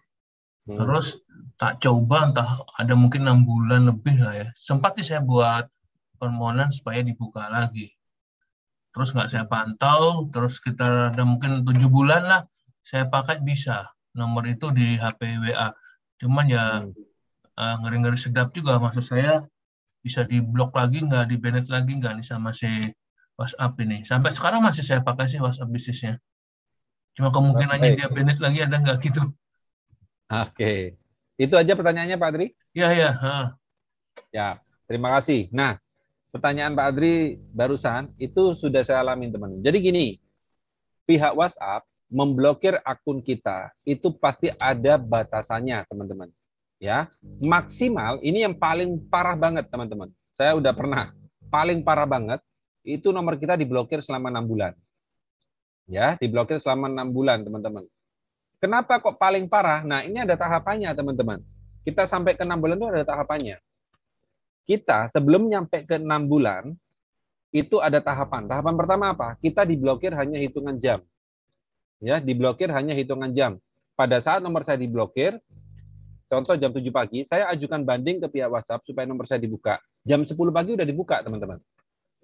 Terus tak coba, entah ada mungkin 6 bulan lebih lah ya. Sempat sih saya buat permohonan supaya dibuka lagi. Terus nggak saya pantau, terus sekitar ada mungkin 7 bulan lah saya pakai bisa nomor itu di HP WA. Cuman ya ngeri-ngeri sedap juga, maksud saya bisa diblok lagi nggak, di-banned lagi nggak nih sama si WhatsApp ini. Sampai sekarang masih saya pakai sih WhatsApp bisnisnya. Cuma kemungkinannya dia banned lagi ada nggak gitu. Oke. Itu aja pertanyaannya, Pak Adri? Ya, ya. Ya, terima kasih. Nah, pertanyaan Pak Adri barusan itu sudah saya alamin, teman-teman. Jadi gini, pihak WhatsApp memblokir akun kita itu pasti ada batasannya, teman-teman. Ya, maksimal ini yang paling parah banget, teman-teman. Saya udah pernah paling parah banget itu nomor kita diblokir selama 6 bulan. Ya, diblokir selama 6 bulan, teman-teman. Kenapa kok paling parah? Nah, ini ada tahapannya, teman-teman. Kita sampai ke 6 bulan itu ada tahapannya. Kita sebelum nyampe ke 6 bulan, itu ada tahapan. Tahapan pertama apa? Kita diblokir hanya hitungan jam. Ya, diblokir hanya hitungan jam. Pada saat nomor saya diblokir, contoh jam 7 pagi, saya ajukan banding ke pihak WhatsApp supaya nomor saya dibuka. Jam 10 pagi udah dibuka, teman-teman.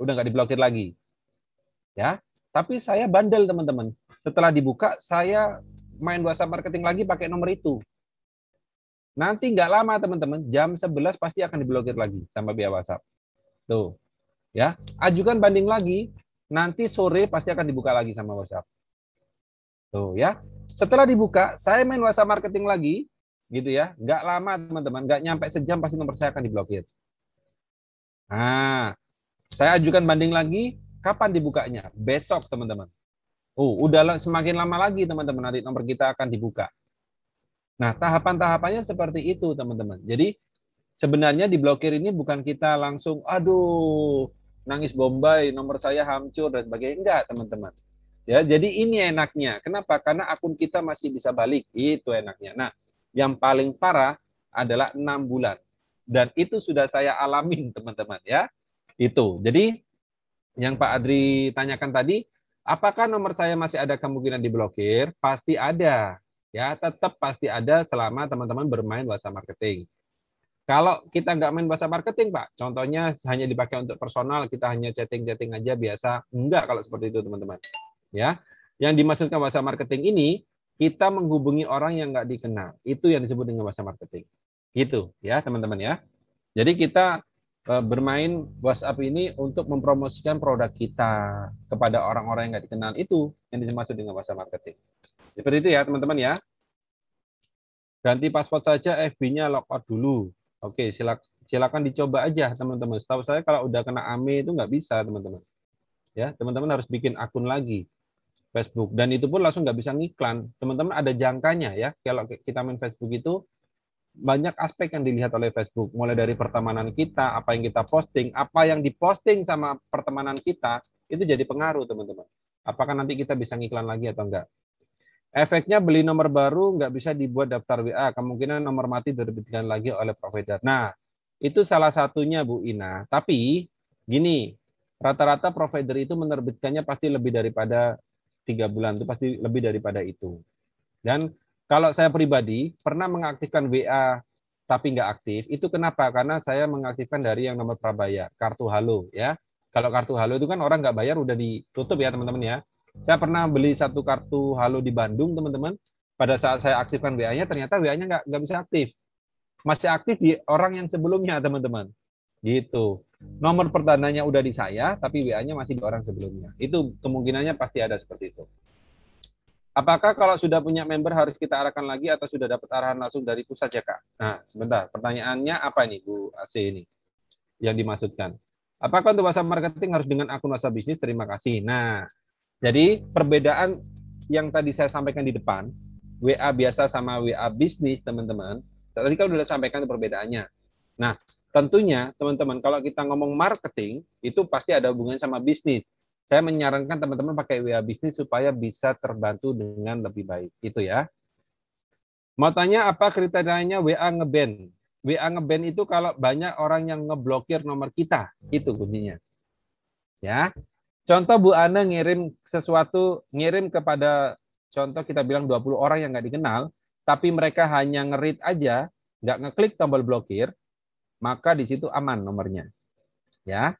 Udah nggak diblokir lagi. Ya, tapi saya bandel, teman-teman. Setelah dibuka, saya main WhatsApp marketing lagi pakai nomor itu. Nanti nggak lama, teman-teman, jam 11 pasti akan diblokir lagi sama pihak WhatsApp. Tuh. Ya, ajukan banding lagi, nanti sore pasti akan dibuka lagi sama WhatsApp. Tuh ya. Setelah dibuka, saya main WhatsApp marketing lagi, gitu ya. Nggak lama, teman-teman, nggak nyampe sejam pasti nomor saya akan diblokir. Nah, saya ajukan banding lagi, kapan dibukanya? Besok, teman-teman. Udah semakin lama lagi, teman-teman, nanti nomor kita akan dibuka. Nah, tahapan-tahapannya seperti itu, teman-teman. Jadi, sebenarnya diblokir ini bukan kita langsung, aduh, nangis bombay, nomor saya hancur, dan sebagainya. Enggak, teman-teman. Ya, jadi ini enaknya. Kenapa? Karena akun kita masih bisa balik. Itu enaknya. Nah, yang paling parah adalah 6 bulan. Dan itu sudah saya alamin, teman-teman ya. Itu. Jadi yang Pak Adri tanyakan tadi, apakah nomor saya masih ada kemungkinan diblokir? Pasti ada. Ya, tetap pasti ada selama teman-teman bermain WhatsApp marketing. Kalau kita nggak main bahasa marketing, Pak, contohnya hanya dipakai untuk personal, kita hanya chatting-chatting aja biasa, enggak kalau seperti itu, teman-teman. Ya, yang dimaksudkan bahasa marketing ini, kita menghubungi orang yang nggak dikenal. Itu yang disebut dengan bahasa marketing. Gitu, ya, teman-teman ya. Jadi kita bermain WhatsApp ini untuk mempromosikan produk kita kepada orang-orang yang nggak dikenal. Itu yang dimaksud dengan bahasa marketing. Seperti itu ya, teman-teman ya. Ganti password saja, FB-nya logout dulu. Oke, silakan dicoba aja, teman-teman. Setahu saya kalau udah kena AME itu nggak bisa, teman-teman. Ya, teman-teman harus bikin akun lagi Facebook. Dan itu pun langsung nggak bisa ngiklan. Teman-teman ada jangkanya ya. Kalau kita main Facebook itu, banyak aspek yang dilihat oleh Facebook. Mulai dari pertemanan kita, apa yang kita posting, apa yang diposting sama pertemanan kita, itu jadi pengaruh, teman-teman. Apakah nanti kita bisa ngiklan lagi atau enggak. Efeknya beli nomor baru nggak bisa dibuat daftar WA, kemungkinan nomor mati diterbitkan lagi oleh provider. Nah, itu salah satunya Bu Ina. Tapi gini, rata-rata provider itu menerbitkannya pasti lebih daripada 3 bulan, itu pasti lebih daripada itu. Dan kalau saya pribadi pernah mengaktifkan WA tapi nggak aktif, itu kenapa? Karena saya mengaktifkan dari yang nomor prabayar, kartu halo ya. Kalau kartu halo itu kan orang nggak bayar udah ditutup ya teman-teman ya. Saya pernah beli satu kartu halo di Bandung, teman-teman. Pada saat saya aktifkan WA-nya, ternyata WA-nya nggak bisa aktif. Masih aktif di orang yang sebelumnya, teman-teman. Gitu. Nomor pertandanya udah di saya, tapi WA-nya masih di orang sebelumnya. Itu kemungkinannya pasti ada seperti itu. Apakah kalau sudah punya member harus kita arahkan lagi atau sudah dapat arahan langsung dari pusat ya, Kak? Nah, sebentar. Pertanyaannya apa nih, Bu AC ini? Yang dimaksudkan. Apakah untuk WhatsApp marketing harus dengan akun WhatsApp bisnis? Terima kasih. Nah, jadi perbedaan yang tadi saya sampaikan di depan, WA biasa sama WA bisnis, teman-teman. Tadi kan sudah sampaikan perbedaannya. Nah, tentunya teman-teman kalau kita ngomong marketing, itu pasti ada hubungannya sama bisnis. Saya menyarankan teman-teman pakai WA bisnis supaya bisa terbantu dengan lebih baik. Itu ya. Mau tanya apa kriterianya WA ngeband? WA ngeband itu kalau banyak orang yang ngeblokir nomor kita. Itu kuncinya. Ya. Contoh Bu Ana ngirim sesuatu, ngirim kepada contoh kita bilang 20 orang yang nggak dikenal, tapi mereka hanya nge-read aja, nggak ngeklik tombol blokir, maka di situ aman nomornya. Ya.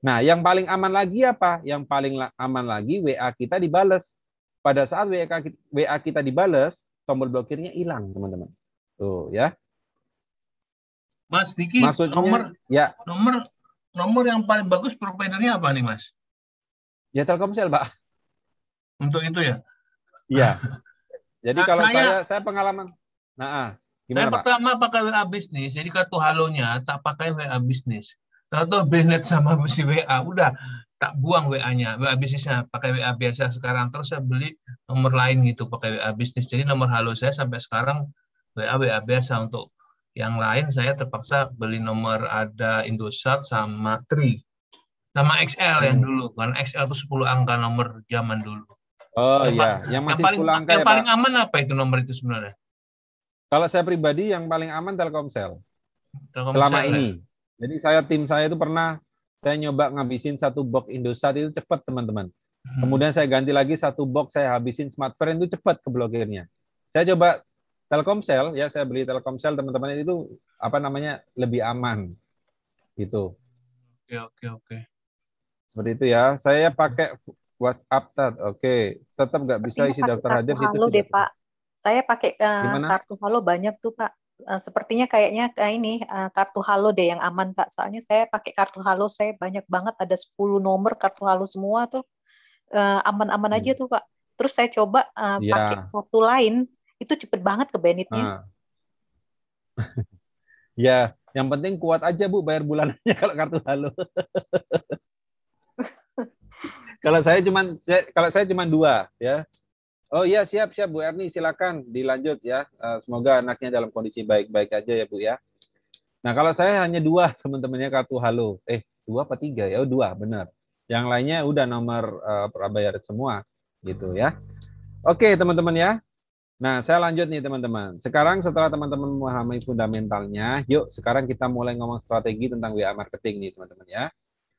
Nah, yang paling aman lagi apa? Yang paling aman lagi WA kita dibales. Pada saat WA kita dibales, tombol blokirnya hilang, teman-teman. Tuh, ya. Mas Diki, Maksudnya, ya. nomor yang paling bagus providernya apa nih, Mas? Ya Telkomsel, Pak. Untuk itu ya? Iya. Jadi Nah, kalau saya pengalaman. Saya Gimana, Pak? pertama pakai WA bisnis, jadi kartu halonya tak pakai WA bisnis. Tahu Bennett sama si WA, udah tak buang WA-nya, WA bisnisnya pakai WA biasa sekarang. Terus saya beli nomor lain gitu pakai WA bisnis. Jadi nomor halo saya sampai sekarang WA biasa. Untuk yang lain saya terpaksa beli nomor ada Indosat sama Tri. Sama XL yang dulu, kan XL itu 10 angka nomor zaman dulu. Oh iya, yang masih 10 angka yang ya, paling Pak. aman apa itu nomor itu sebenarnya? Kalau saya pribadi yang paling aman Telkomsel. Telkomsel Selama ya? ini. Jadi tim saya itu pernah saya nyoba ngabisin satu box Indosat itu cepat, teman-teman. Kemudian saya ganti lagi satu box, saya habisin Smartfren itu cepat keblokirnya. Saya coba Telkomsel, ya saya beli Telkomsel, teman-teman, itu apa namanya lebih aman. Gitu. Oke. Seperti itu ya. Saya pakai WhatsApp, oke. Tetap nggak bisa isi daftar hadir. Halo deh, Pak. Saya pakai Gimana? kartu halo banyak tuh, Pak. Sepertinya kayaknya ini kartu halo deh yang aman, Pak. Soalnya saya pakai kartu halo, saya banyak banget, ada 10 nomor kartu halo semua tuh. Aman-aman aja tuh, Pak. Terus saya coba pakai kartu lain, itu cepet banget ke Bennett-nya. Ya, yang penting kuat aja Bu bayar bulanannya kalau kartu halo. Kalau saya cuma 2 ya. Oh iya, siap Bu Erni, silakan dilanjut ya. Semoga anaknya dalam kondisi baik-baik aja ya Bu ya. Nah, kalau saya hanya 2 teman-temannya kartu halo. 2 apa 3 ya? Oh 2, benar. Yang lainnya udah nomor prabayar semua. gitu ya. Oke, teman-teman ya. Nah, saya lanjut nih teman-teman. Sekarang setelah teman-teman memahami fundamentalnya, yuk sekarang kita mulai ngomong strategi tentang WA marketing nih teman-teman ya.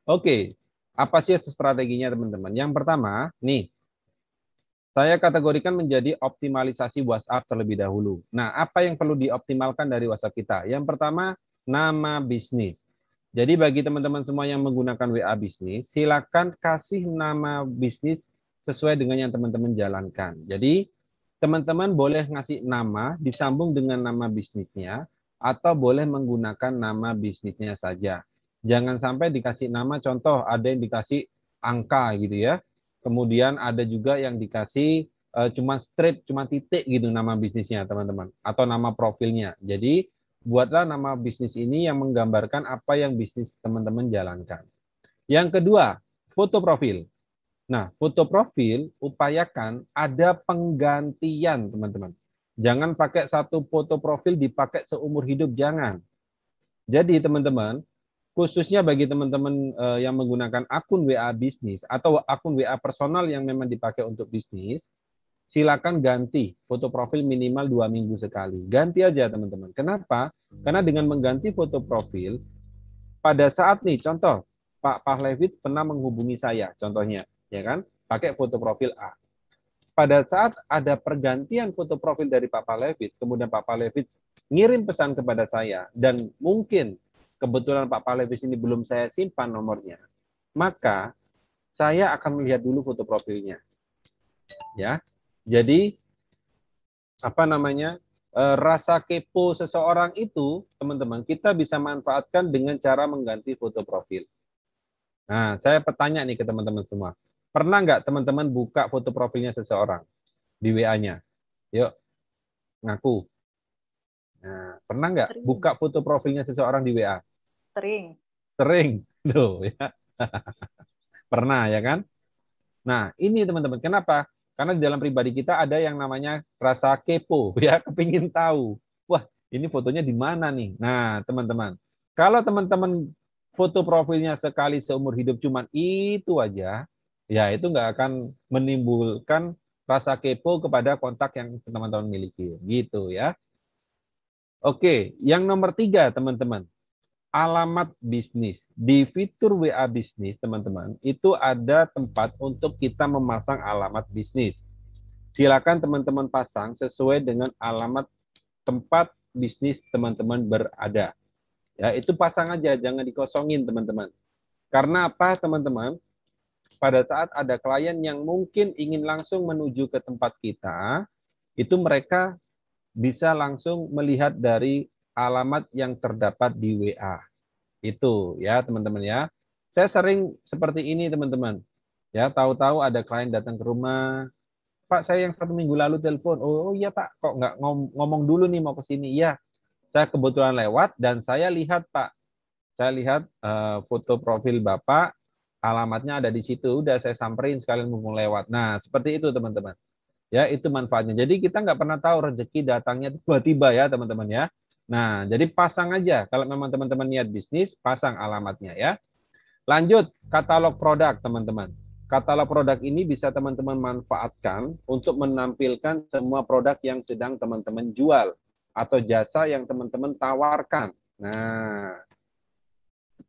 Oke, apa sih strateginya teman-teman? Yang pertama, nih, saya kategorikan menjadi optimalisasi WhatsApp terlebih dahulu. Nah, apa yang perlu dioptimalkan dari WhatsApp kita? Yang pertama, nama bisnis. Jadi bagi teman-teman semua yang menggunakan WA bisnis, silakan kasih nama bisnis sesuai dengan yang teman-teman jalankan. Jadi teman-teman boleh ngasih nama disambung dengan nama bisnisnya atau boleh menggunakan nama bisnisnya saja. Jangan sampai dikasih nama, contoh ada yang dikasih angka gitu ya. Kemudian ada juga yang dikasih cuma strip, cuma titik gitu nama bisnisnya teman-teman atau nama profilnya. Jadi buatlah nama bisnis ini yang menggambarkan apa yang bisnis teman-teman jalankan. Yang kedua, foto profil. Nah, foto profil upayakan ada penggantian, teman-teman. Jangan pakai satu foto profil dipakai seumur hidup, jangan. Jadi, teman-teman, khususnya bagi teman-teman yang menggunakan akun WA bisnis atau akun WA personal yang memang dipakai untuk bisnis, silakan ganti foto profil minimal 2 minggu sekali. Ganti aja teman-teman. Kenapa? Karena dengan mengganti foto profil, pada saat nih contoh, Pak Pahlewit pernah menghubungi saya, contohnya, ya kan? Pakai foto profil A. Pada saat ada pergantian foto profil dari Pak Pahlewit, kemudian Pak Pahlewit ngirim pesan kepada saya, dan mungkin kebetulan Pak Pahlewit ini belum saya simpan nomornya, maka saya akan melihat dulu foto profilnya. Ya, jadi apa namanya rasa kepo seseorang itu, teman-teman, kita bisa manfaatkan dengan cara mengganti foto profil. Nah, saya bertanya nih ke teman-teman semua, pernah nggak teman-teman buka foto profilnya seseorang di WA-nya? Yuk, ngaku. Nah, pernah nggak Sering, buka foto profilnya seseorang di WA? sering. Sering, loh ya. Pernah ya kan? Nah, ini teman-teman, kenapa? Karena di dalam pribadi kita ada yang namanya rasa kepo, ya, kepingin tahu. Wah, ini fotonya di mana nih? Nah, teman-teman, kalau teman-teman foto profilnya sekali seumur hidup cuman itu aja, ya itu nggak akan menimbulkan rasa kepo kepada kontak yang teman-teman miliki, gitu ya. Oke, yang nomor 3, teman-teman, alamat bisnis. Di fitur WA bisnis, teman-teman, itu ada tempat untuk kita memasang alamat bisnis. Silakan teman-teman pasang sesuai dengan alamat tempat bisnis teman-teman berada. Ya, itu pasang aja, jangan dikosongin, teman-teman. Karena apa, teman-teman? Pada saat ada klien yang mungkin ingin langsung menuju ke tempat kita, itu mereka bisa langsung melihat dari alamat yang terdapat di WA. Itu ya teman-teman ya. Saya sering seperti ini teman-teman. Ya, tahu-tahu ada klien datang ke rumah, Pak saya yang 1 minggu lalu telepon, oh iya Pak, kok nggak ngomong dulu nih mau ke sini? Iya, saya kebetulan lewat dan saya lihat Pak, saya lihat foto profil Bapak, alamatnya ada di situ, udah saya samperin sekalian mumpung lewat. Nah seperti itu teman-teman. Ya itu manfaatnya. Jadi kita nggak pernah tahu rezeki datangnya tiba-tiba ya teman-teman ya. Nah jadi pasang aja, kalau memang teman-teman niat bisnis, pasang alamatnya ya. Lanjut, katalog produk, teman-teman. Katalog produk ini bisa teman-teman manfaatkan untuk menampilkan semua produk yang sedang teman-teman jual atau jasa yang teman-teman tawarkan. Nah,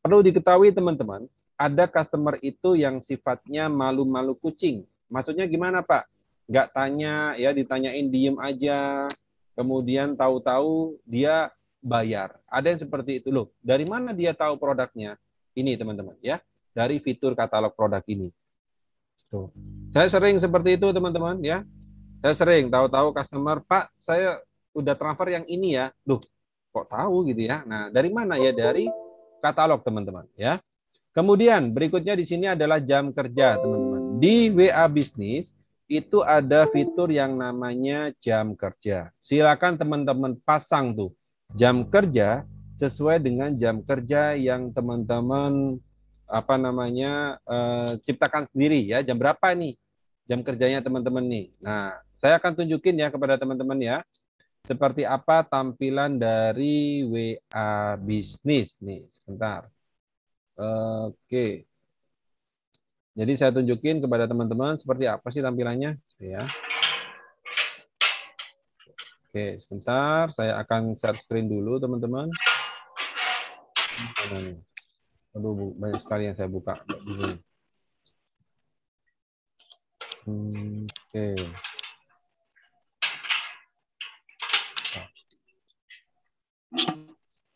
perlu diketahui teman-teman, ada customer itu yang sifatnya malu-malu kucing. Maksudnya gimana Pak? Nggak tanya, ya ditanyain diem aja, kemudian tahu-tahu dia bayar. Ada yang seperti itu loh. Dari mana dia tahu produknya? Ini teman-teman ya, dari fitur katalog produk ini. Tuh. Saya sering seperti itu teman-teman ya. Saya sering tahu-tahu customer, Pak, saya udah transfer yang ini ya. Loh, kok tahu gitu ya? Nah, dari mana ya? Dari katalog teman-teman ya. Kemudian berikutnya di sini adalah jam kerja teman-teman. Di WA Bisnis itu ada fitur yang namanya jam kerja. Silakan teman-teman pasang tuh jam kerja sesuai dengan jam kerja yang teman-teman apa namanya ciptakan sendiri ya. Jam berapa nih jam kerjanya teman-teman nih. Nah, saya akan tunjukin ya kepada teman-teman ya seperti apa tampilan dari WA Bisnis nih. Sebentar. Oke. Jadi saya tunjukin kepada teman-teman seperti apa sih tampilannya, ya. Oke, sebentar, saya akan share screen dulu, teman-teman. Mana nih? Aduh, banyak sekali yang saya buka di sini. Oke.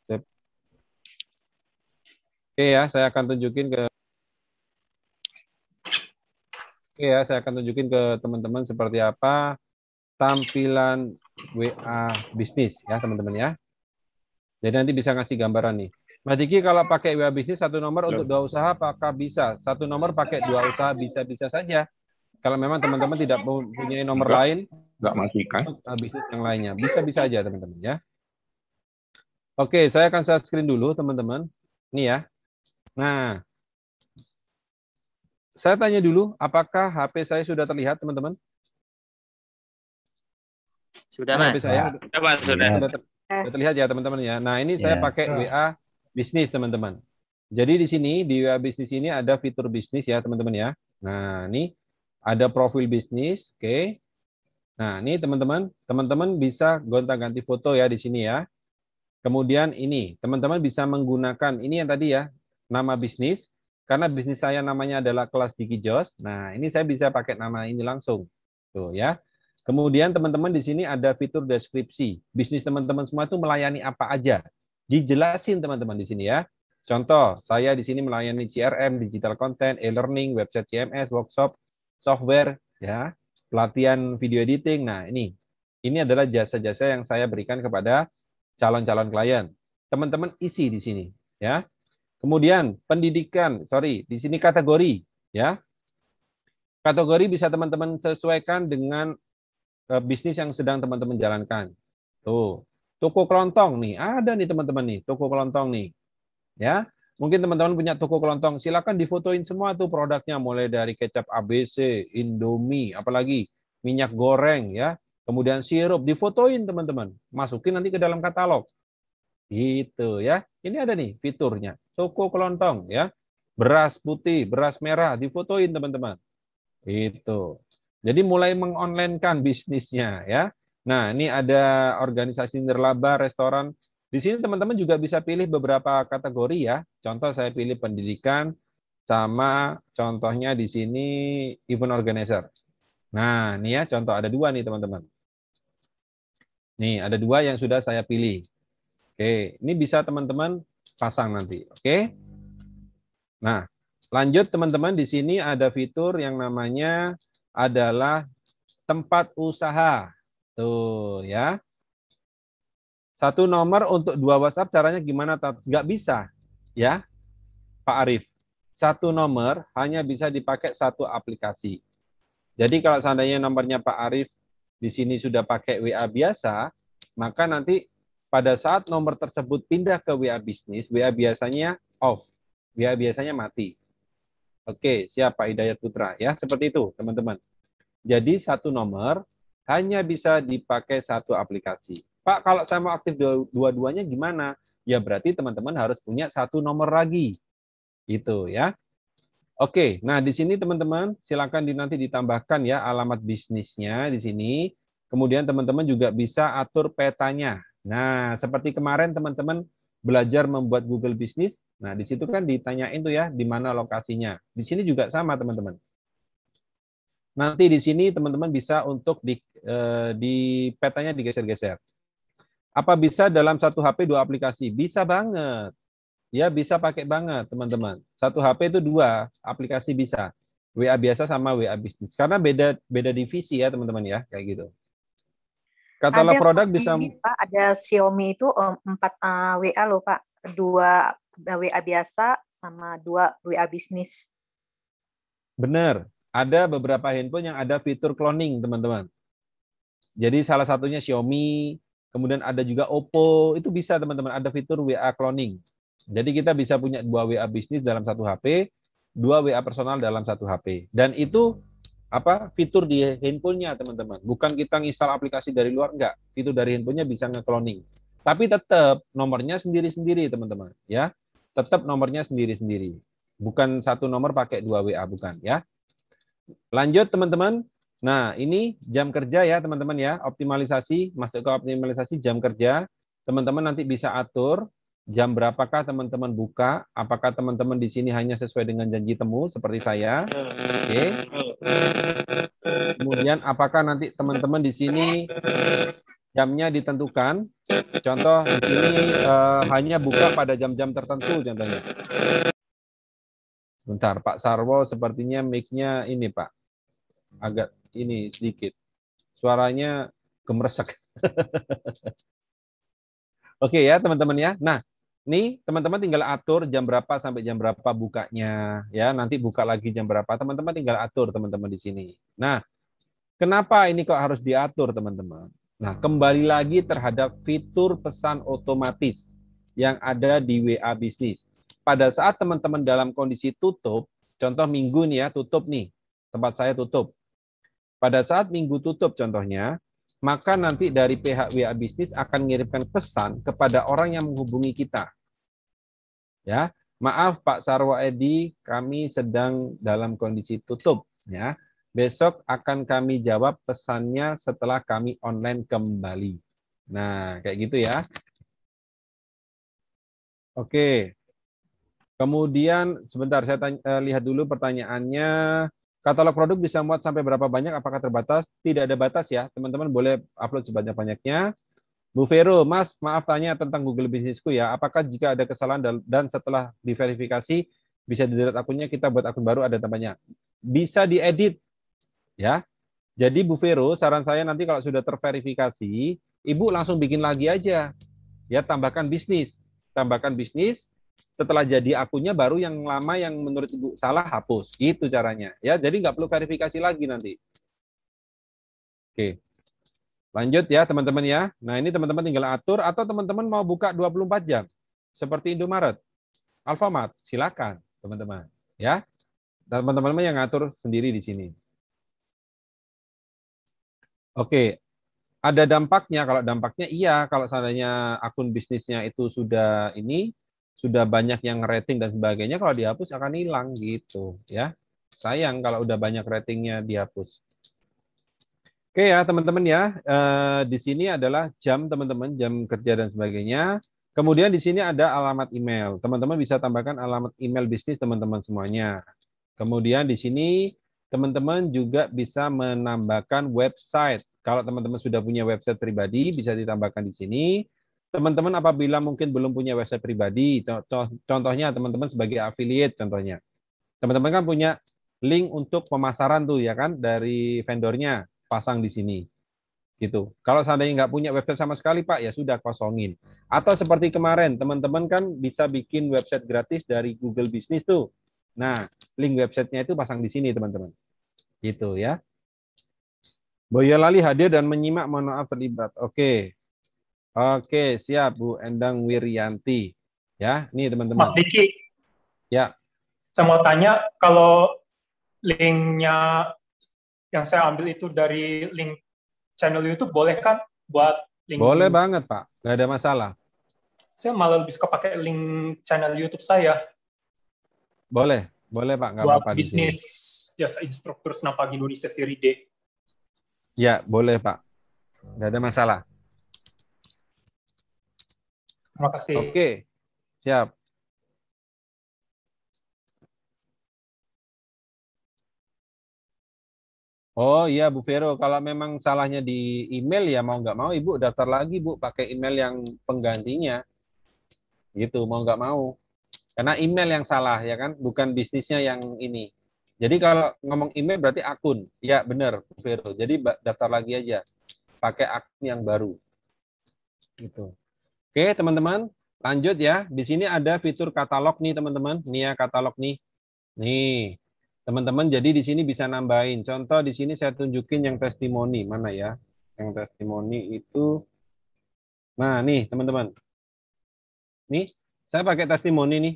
Sip. Oke ya, saya akan tunjukin ke teman-teman seperti apa tampilan WA bisnis ya, teman-teman ya. Jadi nanti bisa ngasih gambaran nih. Mas Diki, kalau pakai WA bisnis satu nomor untuk 2 usaha apakah bisa? Satu nomor pakai 2 usaha bisa-bisa saja. Kalau memang teman-teman tidak mempunyai nomor lain, nggak matikan. bisnis yang lainnya. Bisa-bisa aja teman-teman ya. Oke, saya akan share screen dulu teman-teman. Ini ya. Nah, saya tanya dulu, apakah HP saya sudah terlihat teman-teman? Sudah, Mas. HP saya Sudah. sudah terlihat ya teman-teman ya. Nah, ini saya pakai WA bisnis teman-teman. Jadi di sini di WA bisnis ini ada fitur bisnis ya teman-teman ya. Nah, ini ada profil bisnis, oke. Nah, ini teman-teman bisa gonta-ganti foto ya di sini ya. Kemudian ini, teman-teman bisa menggunakan ini yang tadi ya, nama bisnis. Karena bisnis saya namanya adalah Kelas Diki Jos. Nah, ini saya bisa pakai nama ini langsung. Tuh ya. Kemudian teman-teman di sini ada fitur deskripsi. Bisnis teman-teman semua itu melayani apa aja. Dijelasin teman-teman di sini ya. Contoh, saya di sini melayani CRM, digital content, e-learning, website CMS, workshop, software, ya, pelatihan video editing. Nah, ini adalah jasa-jasa yang saya berikan kepada calon-calon klien. Teman-teman isi di sini, ya. Kemudian pendidikan, di sini kategori, ya. Kategori bisa teman-teman sesuaikan dengan bisnis yang sedang teman-teman jalankan. Tuh, toko kelontong nih, ada nih teman-teman nih, toko kelontong nih. Ya, mungkin teman-teman punya toko kelontong, silakan difotoin semua tuh produknya, mulai dari kecap ABC, Indomie, apalagi minyak goreng ya, kemudian sirup, difotoin teman-teman, masukin nanti ke dalam katalog. Gitu ya. Ini ada nih fiturnya, toko kelontong ya, beras putih, beras merah, difotoin teman-teman. Itu. Jadi mulai mengonlinekan bisnisnya ya. Nah, ini ada organisasi nirlaba, restoran. Di sini teman-teman juga bisa pilih beberapa kategori ya. Contoh saya pilih pendidikan, sama contohnya di sini event organizer. Nah, ini ya contoh ada 2 nih teman-teman. Nih ada 2 yang sudah saya pilih. Oke, ini bisa teman-teman pasang nanti. Oke. Nah, lanjut teman-teman, di sini ada fitur yang namanya adalah tempat usaha. Tuh ya. Satu nomor untuk 2 WhatsApp, caranya gimana? Nggak bisa, ya Pak Arif. Satu nomor hanya bisa dipakai satu aplikasi. Jadi kalau seandainya nomornya Pak Arif di sini sudah pakai WA biasa, maka nanti pada saat nomor tersebut pindah ke WA bisnis, WA biasanya off, WA biasanya mati. Oke, siap Pak Hidayat Putra ya, seperti itu teman-teman. Jadi satu nomor hanya bisa dipakai satu aplikasi. Pak, kalau saya mau aktif dua-duanya gimana? Ya berarti teman-teman harus punya satu nomor lagi. Gitu ya. Oke, nah di sini teman-teman silakan nanti ditambahkan ya alamat bisnisnya di sini. Kemudian teman-teman juga bisa atur petanya. Nah, seperti kemarin teman-teman belajar membuat Google Business. Nah, di situ kan ditanyain tuh ya di mana lokasinya. Di sini juga sama teman-teman. Nanti di sini teman-teman bisa untuk di petanya digeser-geser. Apa bisa dalam satu HP 2 aplikasi? Bisa banget. Ya, bisa pakai banget, teman-teman. Satu HP itu 2 aplikasi bisa. WA biasa sama WA bisnis. Karena beda divisi ya, teman-teman ya, kayak gitu. Katalog produk bisa Pak, ada Xiaomi itu 4 WA loh, Pak. 2 WA biasa sama 2 WA bisnis. Benar. Ada beberapa handphone yang ada fitur cloning, teman-teman. Jadi salah satunya Xiaomi, kemudian ada juga Oppo, itu bisa teman-teman, ada fitur WA cloning. Jadi kita bisa punya 2 WA bisnis dalam satu HP, 2 WA personal dalam satu HP. Dan itu fitur di handphonenya teman-teman. Bukan kita nginstal aplikasi dari luar, enggak. Fitur dari handphonenya bisa nge-cloning. Tapi tetap nomornya sendiri-sendiri teman-teman, ya. Tetap nomornya sendiri-sendiri. Bukan satu nomor pakai 2 WA, bukan ya. Lanjut teman-teman. Nah, ini jam kerja ya teman-teman ya. Optimalisasi, masuk ke optimalisasi jam kerja. Teman-teman nanti bisa atur jam berapakah teman-teman buka. Apakah teman-teman di sini hanya sesuai dengan janji temu seperti saya. Oke. Kemudian apakah nanti teman-teman di sini jamnya ditentukan. Contoh di sini hanya buka pada jam-jam tertentu contohnya. Bentar, Pak Sarwo sepertinya mic-nya ini Pak. Agak ini sedikit. Suaranya gemeresek. Oke ya teman-teman ya. Nah, ini teman-teman tinggal atur jam berapa sampai jam berapa bukanya. Ya, nanti buka lagi jam berapa. Teman-teman tinggal atur teman-teman di sini. Nah, kenapa ini kok harus diatur teman-teman? Nah, kembali lagi terhadap fitur pesan otomatis yang ada di WA Bisnis. Pada saat teman-teman dalam kondisi tutup, contoh minggu nih ya, tutup nih, tempat saya tutup. Pada saat minggu tutup contohnya, maka nanti dari pihak WA Bisnis akan mengirimkan pesan kepada orang yang menghubungi kita. Ya, maaf Pak Sarwo Edi, kami sedang dalam kondisi tutup. Ya, besok akan kami jawab pesannya setelah kami online kembali. Nah, kayak gitu ya. Oke. Kemudian sebentar saya lihat dulu pertanyaannya. Katalog produk bisa muat sampai berapa banyak? Apakah terbatas? Tidak ada batas ya. Teman-teman boleh upload sebanyak-banyaknya. Bu Vero, Mas, maaf tanya tentang Google Bisnisku ya. Apakah jika ada kesalahan dan setelah diverifikasi bisa di-delete akunnya, kita buat akun baru ada tambahnya? Bisa diedit ya. Jadi Bu Vero, saran saya nanti kalau sudah terverifikasi, Ibu langsung bikin lagi aja. Ya, tambahkan bisnis. Tambahkan bisnis, setelah jadi akunnya baru yang lama yang menurut Ibu salah hapus. Gitu caranya. Ya, jadi nggak perlu verifikasi lagi nanti. Oke. Lanjut ya teman-teman ya. Nah ini teman-teman tinggal atur atau teman-teman mau buka 24 jam. Seperti Indomaret, Alfamart, silakan teman-teman. Ya, teman-teman yang ngatur sendiri di sini. Oke, ada dampaknya. Kalau dampaknya iya, kalau seandainya akun bisnisnya itu sudah banyak yang rating dan sebagainya, kalau dihapus akan hilang gitu ya. Sayang kalau udah banyak ratingnya dihapus. Oke ya teman-teman ya, di sini adalah jam teman-teman, jam kerja dan sebagainya. Kemudian di sini ada alamat email. Teman-teman bisa tambahkan alamat email bisnis teman-teman semuanya. Kemudian di sini teman-teman juga bisa menambahkan website. Kalau teman-teman sudah punya website pribadi, bisa ditambahkan di sini. Teman-teman apabila mungkin belum punya website pribadi, contohnya teman-teman sebagai affiliate contohnya. Teman-teman kan punya link untuk pemasaran tuh ya kan dari vendornya. Pasang di sini gitu. Kalau seandainya nggak punya website sama sekali Pak, ya sudah kosongin. Atau seperti kemarin, teman-teman kan bisa bikin website gratis dari Google Business tuh. Nah, link websitenya itu pasang di sini teman-teman. Gitu ya. Boyolali hadir dan menyimak, mohon maaf terlibat. Oke. Oke, siap Bu Endang Wiryanti. Ya, nih teman-teman. Mas Diki. Ya. Saya mau tanya, kalau linknya yang saya ambil itu dari link channel YouTube, boleh kan buat link? Boleh banget Pak, nggak ada masalah. Saya malah lebih suka pakai link channel YouTube saya. Boleh Pak, nggak buat apa-apa. Buat bisnis jasa instruktur Senam Pagi Indonesia seri D. Ya, boleh Pak, nggak ada masalah. Terima kasih. Oke, siap. Oh iya Bu Vero, kalau memang salahnya di email ya mau nggak mau Ibu daftar lagi Bu pakai email yang penggantinya. Gitu, mau nggak mau. Karena email yang salah ya kan, bukan bisnisnya yang ini. Jadi kalau ngomong email berarti akun. Ya benar Bu Vero. Jadi daftar lagi aja. Pakai akun yang baru. Gitu. Oke teman-teman, lanjut ya. Di sini ada fitur katalog nih teman-teman. Nih ya katalog nih. Nih. Teman-teman, jadi di sini bisa nambahin. Contoh di sini saya tunjukin yang testimoni. Mana ya? Yang testimoni itu. Nah, nih teman-teman. Nih, saya pakai testimoni nih.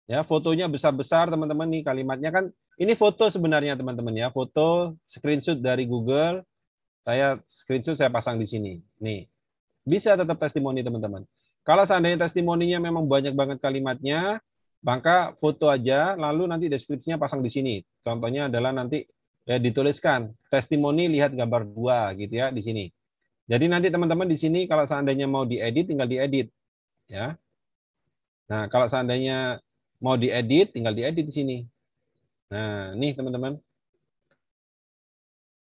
Ya, fotonya besar-besar teman-teman nih. Kalimatnya kan, ini foto sebenarnya teman-teman ya. Foto screenshot dari Google. Saya screenshot saya pasang di sini. Nih, bisa tetap testimoni teman-teman. Kalau seandainya testimoninya memang banyak banget kalimatnya, Maka foto aja, lalu nanti deskripsinya pasang di sini. Contohnya adalah nanti dituliskan testimoni lihat gambar 2 gitu ya di sini. Jadi nanti teman-teman di sini kalau seandainya mau diedit tinggal diedit ya. Nah, kalau seandainya mau diedit tinggal diedit di sini. Nah, nih teman-teman.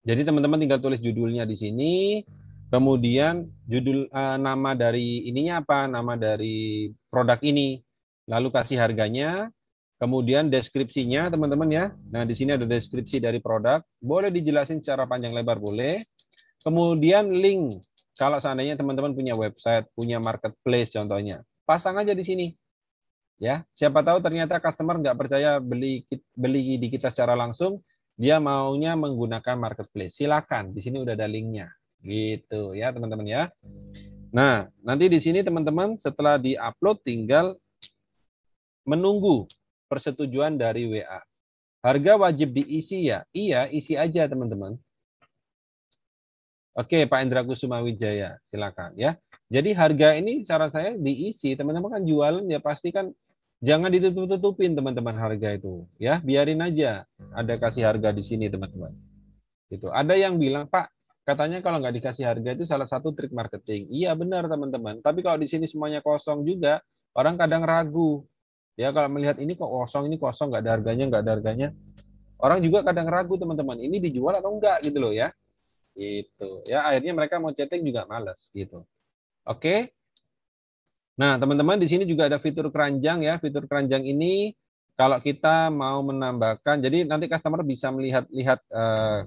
Jadi teman-teman tinggal tulis judulnya di sini, kemudian judul nama dari ininya apa, nama dari produk ini, lalu kasih harganya, kemudian deskripsinya teman-teman ya. Nah di sini ada deskripsi dari produk, boleh dijelasin secara panjang lebar boleh. Kemudian link, kalau seandainya teman-teman punya website, punya marketplace contohnya, pasang aja di sini. Ya, siapa tahu ternyata customer nggak percaya beli di kita secara langsung, dia maunya menggunakan marketplace. Silakan, di sini udah ada linknya, gitu ya teman-teman ya. Nah, nanti di sini teman-teman setelah diupload tinggal menunggu persetujuan dari WA. Harga wajib diisi ya? Iya, isi aja teman-teman. Oke, Pak Indra Kusuma Wijaya, silakan ya. Jadi harga ini cara saya diisi, teman-teman kan jualan ya pasti kan jangan ditutup-tutupin teman-teman harga itu ya, biarin aja ada kasih harga di sini teman-teman. Gitu. Ada yang bilang, Pak, katanya kalau nggak dikasih harga itu salah satu trik marketing. Iya benar teman-teman. Tapi kalau di sini semuanya kosong juga, orang kadang ragu. Ya kalau melihat ini kok kosong, ini kosong, nggak ada harganya, nggak ada harganya. Orang juga kadang ragu teman-teman, ini dijual atau enggak gitu loh ya. Gitu. Ya akhirnya mereka mau chatting juga malas gitu. Oke. Nah, teman-teman di sini juga ada fitur keranjang ya. Fitur keranjang ini kalau kita mau menambahkan, jadi nanti customer bisa melihat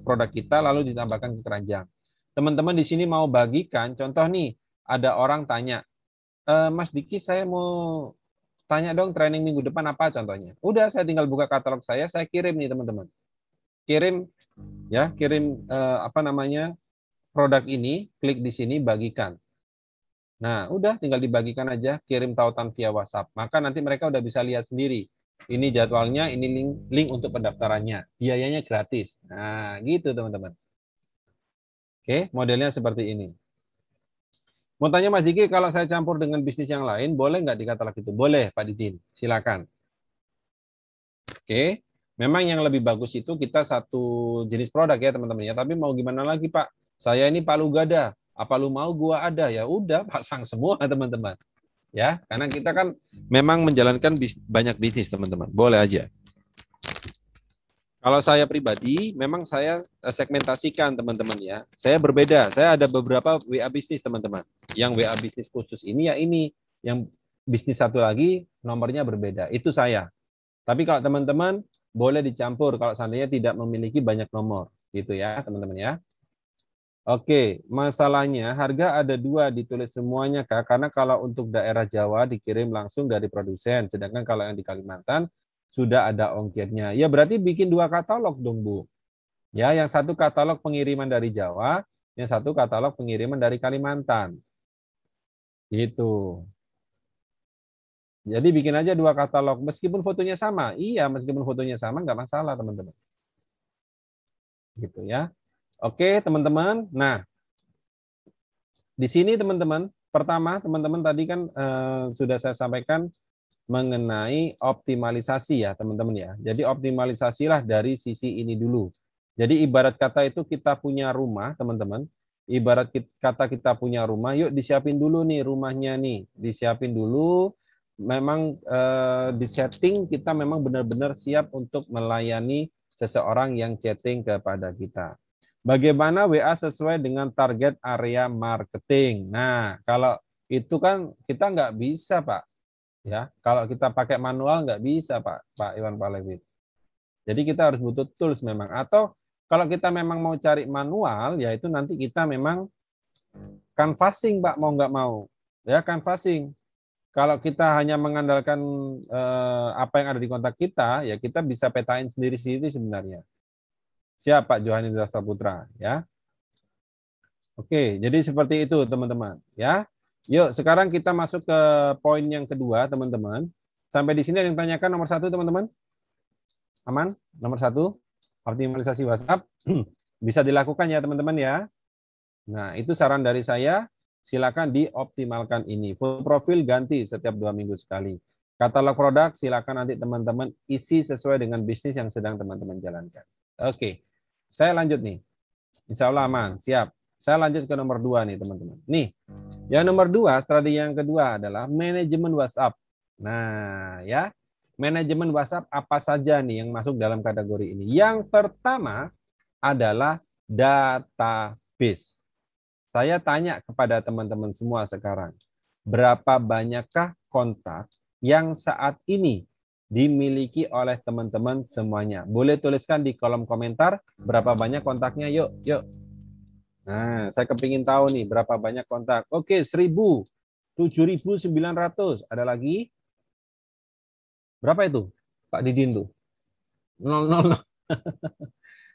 produk kita lalu ditambahkan ke keranjang. Teman-teman di sini mau bagikan, contoh nih, ada orang tanya, Mas Diki saya mau tanya dong training minggu depan apa contohnya. Udah saya tinggal buka katalog saya kirim nih teman-teman. Kirim ya, kirim apa namanya produk ini, klik di sini bagikan. Nah, udah tinggal dibagikan aja, kirim tautan via WhatsApp. Maka nanti mereka udah bisa lihat sendiri. Ini jadwalnya, ini link untuk pendaftarannya. Biayanya gratis. Nah, gitu teman-teman. Oke, modelnya seperti ini. Mau tanya Mas Diki, kalau saya campur dengan bisnis yang lain, boleh nggak di katalog itu? Boleh, Pak Didin. Silakan. Oke, memang yang lebih bagus itu kita satu jenis produk ya teman-teman ya. Tapi mau gimana lagi Pak? Saya ini palu gada. Apa lu mau gua ada? Ya udah, pasang semua teman-teman. Ya, karena kita kan memang menjalankan banyak bisnis teman-teman. Boleh aja. Kalau saya pribadi, memang saya segmentasikan teman-teman ya. Saya berbeda. Saya ada beberapa WA bisnis teman-teman. Yang WA bisnis khusus ini ya ini. Yang bisnis satu lagi nomornya berbeda. Itu saya. Tapi kalau teman-teman boleh dicampur kalau seandainya tidak memiliki banyak nomor. Gitu ya teman-teman ya. Oke, masalahnya harga ada 2 ditulis semuanya Kak, karena kalau untuk daerah Jawa dikirim langsung dari produsen, sedangkan kalau yang di Kalimantan sudah ada ongkirnya. Ya berarti bikin 2 katalog dong Bu. Ya, yang satu katalog pengiriman dari Jawa, yang satu katalog pengiriman dari Kalimantan. Gitu. Jadi bikin aja 2 katalog, meskipun fotonya sama. Iya, meskipun fotonya sama nggak masalah teman-teman. Gitu ya. Oke, teman-teman. Nah, di sini teman-teman, pertama teman-teman tadi kan sudah saya sampaikan mengenai optimalisasi ya teman-teman ya. Jadi optimalisasilah dari sisi ini dulu. Jadi ibarat kata itu kita punya rumah teman-teman. Ibarat kata kita punya rumah, yuk disiapin dulu nih rumahnya nih. Disiapin dulu, memang disetting kita memang benar-benar siap untuk melayani seseorang yang chatting kepada kita. Bagaimana WA sesuai dengan target area marketing. Nah, kalau itu kan kita nggak bisa, Pak. Ya, kalau kita pakai manual nggak bisa, Pak Iwan Palewit. Jadi kita harus butuh tools memang. Atau kalau kita memang mau cari manual, yaitu nanti kita memang canvassing, Pak, mau nggak mau. Ya, canvassing. Kalau kita hanya mengandalkan apa yang ada di kontak kita, ya kita bisa petain sendiri-sendiri sebenarnya. Siap Pak Johan Indra Saputra ya. Oke, jadi seperti itu teman-teman ya. Yuk sekarang kita masuk ke poin yang kedua teman-teman. Sampai di sini ada yang tanyakan nomor 1 teman-teman? Aman? Nomor 1 optimalisasi WhatsApp bisa dilakukan ya teman-teman ya. Nah itu saran dari saya. Silakan dioptimalkan ini. Full profil ganti setiap 2 minggu sekali. Katalog produk silakan nanti teman-teman isi sesuai dengan bisnis yang sedang teman-teman jalankan. Oke, saya lanjut nih. Insya Allah aman, siap. Saya lanjut ke nomor 2 nih teman-teman. Nih, yang nomor 2, strategi yang kedua adalah manajemen WhatsApp. Nah ya, manajemen WhatsApp apa saja nih yang masuk dalam kategori ini? Yang pertama adalah database. Saya tanya kepada teman-teman semua sekarang, berapa banyakkah kontak yang saat ini dimiliki oleh teman-teman semuanya? Boleh tuliskan di kolom komentar berapa banyak kontaknya, yuk. Nah, saya kepingin tahu nih berapa banyak kontak. Oke, 1000, 7.900. Ada lagi? Berapa itu, Pak Didin tuh? 000.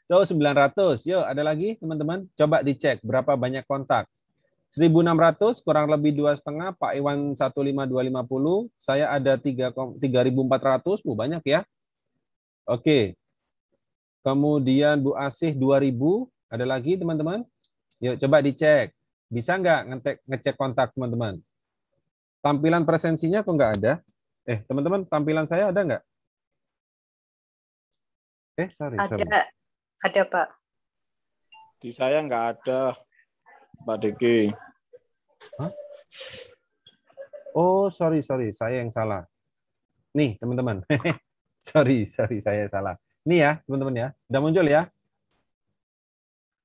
So, 900. Yuk, ada lagi teman-teman? Coba dicek berapa banyak kontak. 1.600 kurang lebih 2,5, Pak Iwan 15250, saya ada 3.400, banyak ya. Oke. Kemudian Bu Asih 2.000, ada lagi teman-teman? Yuk coba dicek. Bisa nggak ngecek kontak teman-teman? Tampilan presensinya kok nggak ada? Teman-teman, tampilan saya ada nggak? Sorry. Ada Pak. Di saya nggak ada, Pak Diki. Hah? Oh, sorry, saya yang salah. Nih, teman-teman. sorry, saya salah. Nih ya, teman-teman ya. Udah muncul ya?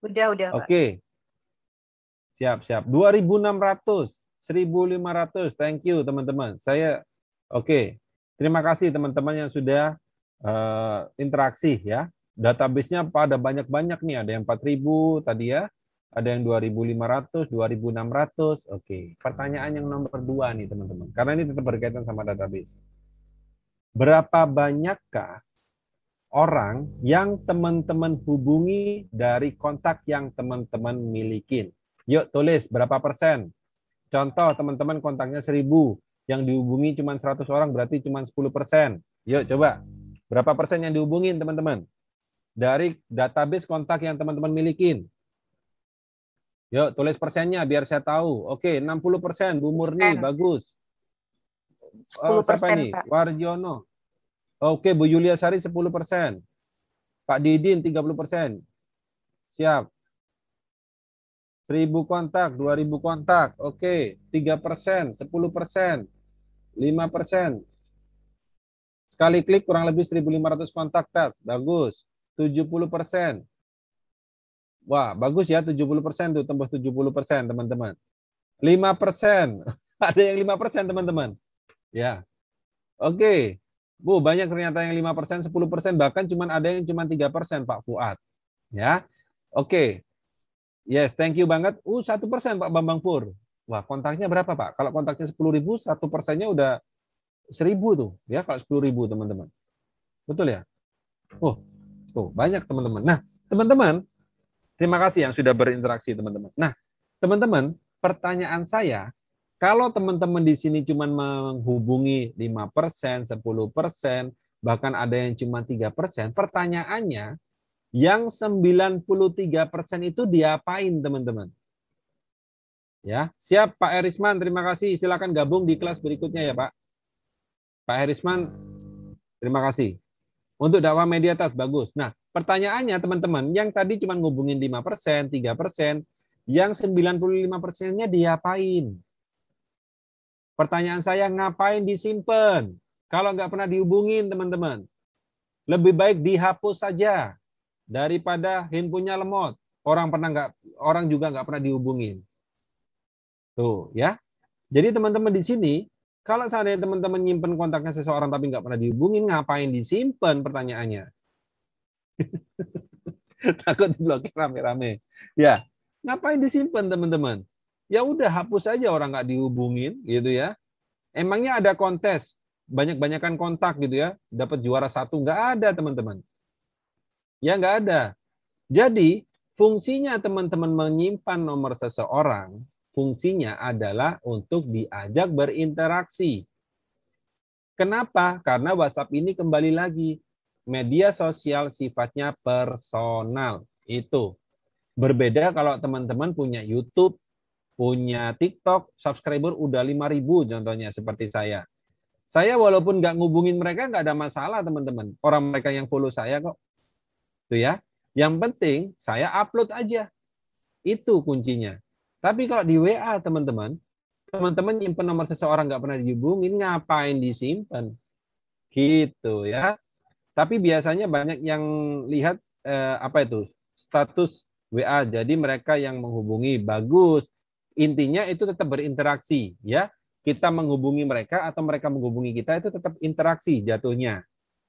Udah, Pak. Oke. Siap. 2.600, 1.500. Thank you, teman-teman. Oke. Terima kasih teman-teman yang sudah interaksi ya. Database-nya pada banyak-banyak nih. Ada yang 4.000 tadi ya. Ada yang 2.500, 2.600. Oke. Pertanyaan yang nomor 2 nih teman-teman. Karena ini tetap berkaitan sama database. Berapa banyakkah orang yang teman-teman hubungi dari kontak yang teman-teman milikin? Yuk tulis berapa persen. Contoh teman-teman kontaknya 1.000. Yang dihubungi cuma 100 orang berarti cuma 10%. Yuk coba. Berapa persen yang dihubungin teman-teman? Dari database kontak yang teman-teman milikin. Yuk, tulis persennya biar saya tahu. Oke, 60%. Bu Murni, bagus. 10%, siapa nih? Pak. Warjono. Oke, Bu Yulia Sari 10%. Pak Didin 30%. Siap. 1.000 kontak, 2.000 kontak. Oke, 3%, 10%, 5%. Sekali klik kurang lebih 1.500 kontak. Bagus. 70%. Wah, bagus ya, 70% tuh, tembus 70% teman-teman. 5%. Ada yang 5% teman-teman. Ya. Oke. Bu, banyak ternyata yang 5%, 10%, bahkan ada yang cuma 3%, Pak Fuad. Ya. Oke. Yes, thank you banget. 1% Pak Bambang Pur. Wah, kontaknya berapa, Pak? Kalau kontaknya 10.000, 1%-nya udah 1.000 tuh. Ya, kalau 10.000 teman-teman. Betul ya? Tuh, banyak teman-teman. Nah, teman-teman, terima kasih yang sudah berinteraksi, teman-teman. Nah, teman-teman, pertanyaan saya, kalau teman-teman di sini cuma menghubungi 5%, 10%, bahkan ada yang cuma 3%, pertanyaannya, yang 93% itu diapain, teman-teman? Ya, siap Pak Erisman, terima kasih. Silakan gabung di kelas berikutnya ya, Pak. Pak Erisman, terima kasih. Untuk dakwah media tas, bagus. Nah, pertanyaannya teman-teman, yang tadi cuma ngubungin 5%, 3%, yang 95%-nya diapain? Pertanyaan saya, ngapain disimpan? Kalau nggak pernah dihubungin, teman-teman. Lebih baik dihapus saja daripada handphonenya lemot. Orang juga nggak pernah dihubungin. Tuh, ya. Jadi teman-teman di sini, kalau seandainya teman-teman nyimpen kontaknya seseorang tapi nggak pernah dihubungin, ngapain disimpan pertanyaannya? Takut diblokir rame-rame. Ya, ngapain disimpan teman-teman? Ya udah hapus aja orang nggak dihubungin gitu ya. Emangnya ada kontes banyak-banyakan kontak gitu ya, dapat juara 1? Nggak ada teman-teman. Ya nggak ada. Jadi fungsinya teman-teman menyimpan nomor seseorang, fungsinya adalah untuk diajak berinteraksi. Kenapa? Karena WhatsApp ini kembali lagi media sosial sifatnya personal. Itu berbeda kalau teman-teman punya YouTube, punya TikTok, subscriber udah 5.000 contohnya seperti saya. Saya walaupun nggak ngubungin mereka nggak ada masalah teman-teman. Orang mereka yang follow saya kok. Tuh ya. Yang penting saya upload aja. Itu kuncinya. Tapi kalau di WA teman-teman nyimpen nomor seseorang nggak pernah dihubungin, ngapain disimpan? Gitu ya. Tapi biasanya banyak yang lihat apa itu? Status WA. Jadi mereka yang menghubungi bagus. Intinya itu tetap berinteraksi ya. Kita menghubungi mereka atau mereka menghubungi kita itu tetap interaksi jatuhnya.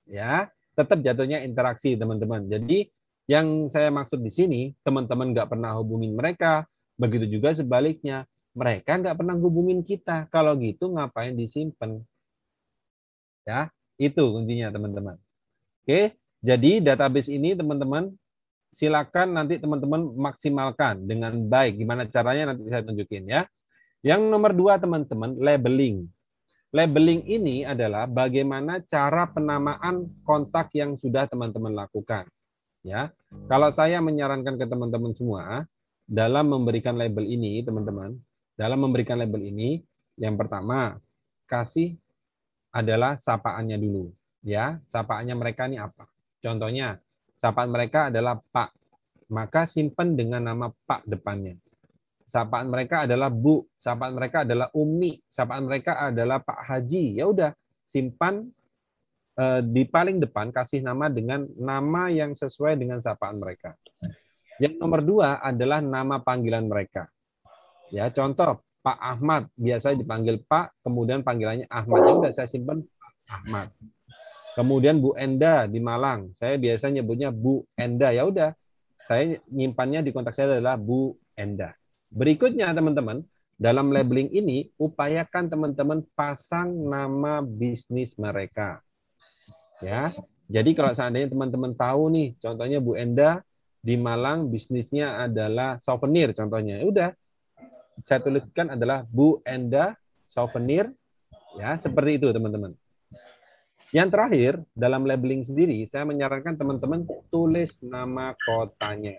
Ya, tetap jatuhnya interaksi teman-teman. Jadi yang saya maksud di sini, teman-teman nggak pernah hubungin mereka, begitu juga sebaliknya. Mereka nggak pernah hubungin kita. Kalau gitu ngapain disimpan? Ya, itu kuncinya teman-teman. Oke, jadi database ini teman-teman silakan nanti teman-teman maksimalkan dengan baik. Gimana caranya nanti saya tunjukin ya. Yang nomor 2 teman-teman, labeling. Labeling ini adalah bagaimana cara penamaan kontak yang sudah teman-teman lakukan. Ya, kalau saya menyarankan ke teman-teman semua dalam memberikan label ini, teman-teman, dalam memberikan label ini, yang pertama kasih adalah sapaannya dulu. Ya, sapaannya mereka ini apa? Contohnya, sapaan mereka adalah Pak, maka simpan dengan nama Pak depannya. Sapaan mereka adalah Bu, sapaan mereka adalah Umi, sapaan mereka adalah Pak Haji. Ya udah, simpan di paling depan, kasih nama dengan nama yang sesuai dengan sapaan mereka. Yang nomor 2 adalah nama panggilan mereka. Ya, contoh Pak Ahmad, biasa dipanggil Pak, kemudian panggilannya Ahmad. Ya udah saya simpan Ahmad. Kemudian Bu Enda di Malang, saya biasa nyebutnya Bu Enda. Ya udah, saya nyimpannya di kontak saya adalah Bu Enda. Berikutnya teman-teman, dalam labeling ini upayakan teman-teman pasang nama bisnis mereka. Ya. Jadi kalau seandainya teman-teman tahu nih, contohnya Bu Enda di Malang bisnisnya adalah souvenir contohnya. Ya udah, saya tuliskan adalah Bu Enda souvenir. Ya, seperti itu teman-teman. Yang terakhir, dalam labeling sendiri saya menyarankan teman-teman tulis nama kotanya.